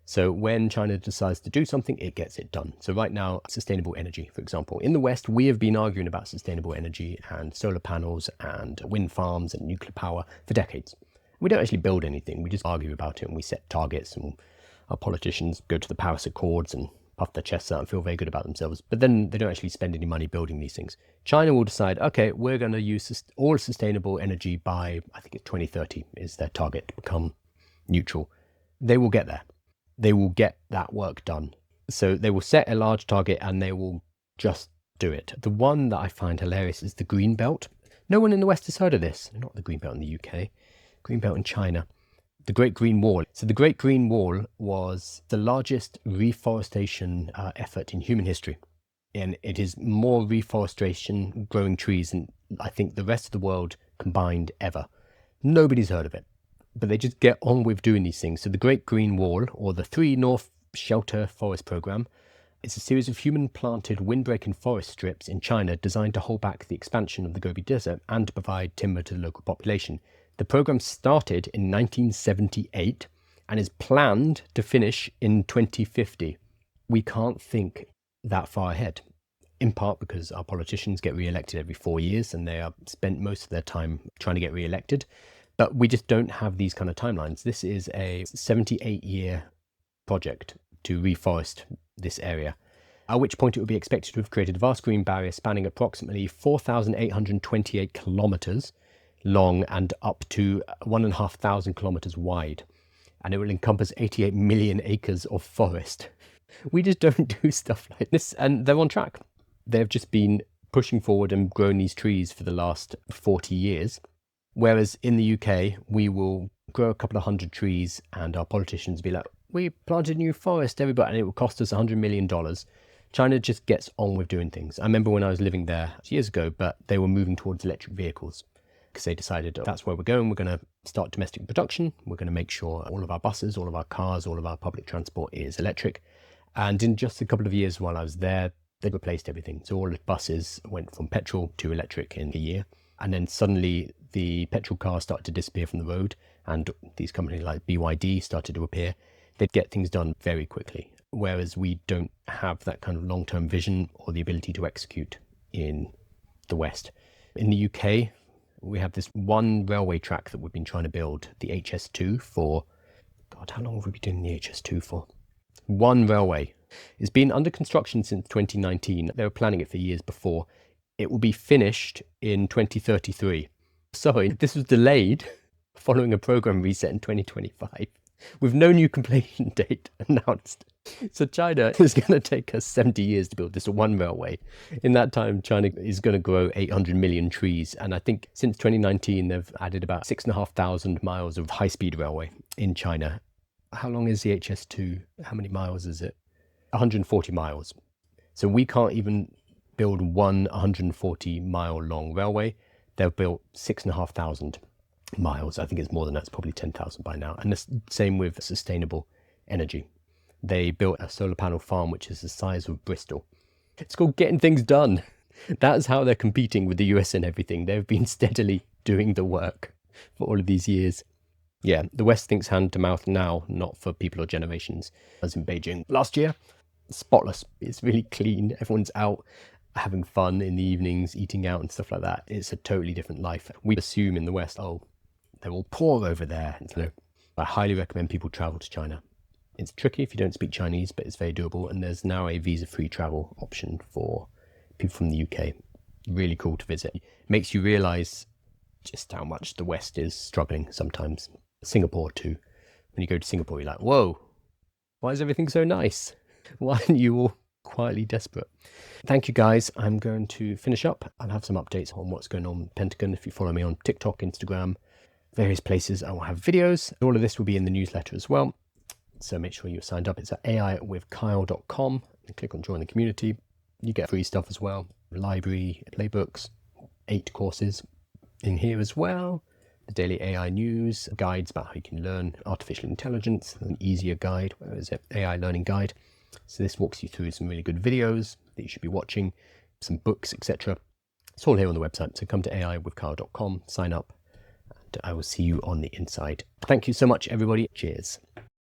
So when China decides to do something, it gets it done. So right now, sustainable energy, for example. In the West, we have been arguing about sustainable energy and solar panels and wind farms and nuclear power for decades. We don't actually build anything. We just argue about it and we set targets, and our politicians go to the Paris Accords and puff their chests out and feel very good about themselves. But then they don't actually spend any money building these things. China will decide, okay, we're going to use all sustainable energy by, I think it's 2030 is their target to become neutral. They will get there. They will get that work done. So they will set a large target and they will just do it. The one that I find hilarious is the Green Belt. No one in the West has heard of this. Not the Green Belt in the UK. Green Belt in China. The Great Green Wall. So the Great Green Wall was the largest reforestation effort in human history. And it is more reforestation, growing trees than I think the rest of the world combined ever. Nobody's heard of it. But they just get on with doing these things. So the Great Green Wall, or the 3 North Shelter Forest Program, is a series of human-planted windbreaking forest strips in China designed to hold back the expansion of the Gobi Desert and to provide timber to the local population. The program started in 1978 and is planned to finish in 2050. We can't think that far ahead, in part because our politicians get re-elected every 4 years and they are spent most of their time trying to get re-elected. But we just don't have these kind of timelines. This is a 78-year project to reforest this area, at which point it would be expected to have created a vast green barrier spanning approximately 4,828 kilometers long and up to 1,500 kilometers wide. And it will encompass 88 million acres of forest. We just don't do stuff like this. And they're on track. They've just been pushing forward and growing these trees for the last 40 years. Whereas in the UK, we will grow a couple of hundred trees and our politicians be like, we planted a new forest, everybody, and it will cost us $100 million. China just gets on with doing things. I remember when I was living there years ago, but they were moving towards electric vehicles because they decided, oh, that's where we're going. We're going to start domestic production. We're going to make sure all of our buses, all of our cars, all of our public transport is electric. And in just a couple of years while I was there, they replaced everything. So all the buses went from petrol to electric in a year. And then suddenly the petrol cars started to disappear from the road and these companies like BYD started to appear. They'd get things done very quickly, whereas we don't have that kind of long-term vision or the ability to execute in the West. In the UK, we have this one railway track that we've been trying to build, the HS2 for, God, how long have we been doing the HS2 for? One railway. It's been under construction since 2019. They were planning it for years before. It will be finished in 2033. Sorry, this was delayed following a program reset in 2025 with no new completion date announced. So China is going to take us 70 years to build this one railway. In that time, China is going to grow 800 million trees. And I think since 2019, they've added about 6,500 miles of high-speed railway in China. How long is the HS2? How many miles is it? 140 miles. So we can't even build one 140-mile long railway. They've built 6,500 miles. I think it's more than that. It's probably 10,000 by now. And the same with sustainable energy. They built a solar panel farm, which is the size of Bristol. It's called getting things done. That's how they're competing with the US and everything. They've been steadily doing the work for all of these years. Yeah, the West thinks hand to mouth now, not for people or generations. I was in Beijing last year. Spotless. It's really clean. Everyone's out having fun in the evenings, eating out and stuff like that. It's a totally different life. We assume in the West, oh, they're all poor over there. So I highly recommend people travel to China. It's tricky if you don't speak Chinese, but it's very doable. And there's now a visa-free travel option for people from the UK. Really cool to visit. It makes you realize just how much the West is struggling sometimes. Singapore too. When you go to Singapore, you're like, whoa, why is everything so nice? Why aren't you all quietly desperate? Thank you guys. I'm going to finish up. I'll have some updates on what's going on with Pentagon. If you follow me on TikTok, Instagram, various places, I will have videos. All of this will be in the newsletter as well. So make sure you're signed up. It's at aiwithkyle.com. And click on join the community. You get free stuff as well. Library, playbooks, 8 courses in here as well. The daily AI news, guides about how you can learn artificial intelligence, an easier guide. Where is it? AI learning guide. So this walks you through some really good videos that you should be watching, some books, etc. It's all here on the website. So come to aiwithkyle.com, sign up, and I will see you on the inside. Thank you so much, everybody. Cheers.